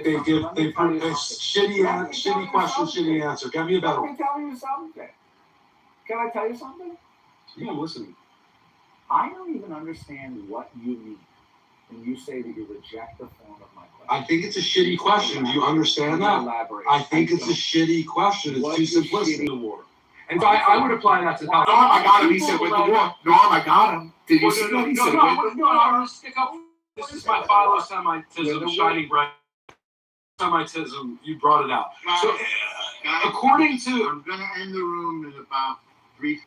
shitty question, shitty answer. Give me a better one. Can I tell you something? Yeah, listen. I don't even understand what you mean when you say that you reject the form of my question. I think it's a shitty question. Do you understand that? Elaborate. I think it's a shitty question. It's too simplistic. The war. And so I would apply that to Norm, I got him. He said with the war. Norm, I got him. Did you see that? He said with the war. No, I'm going to stick up. This is my philo-Semitism shining bright. Semitism, you brought it out. So, according to... I'm going to end the room in about 3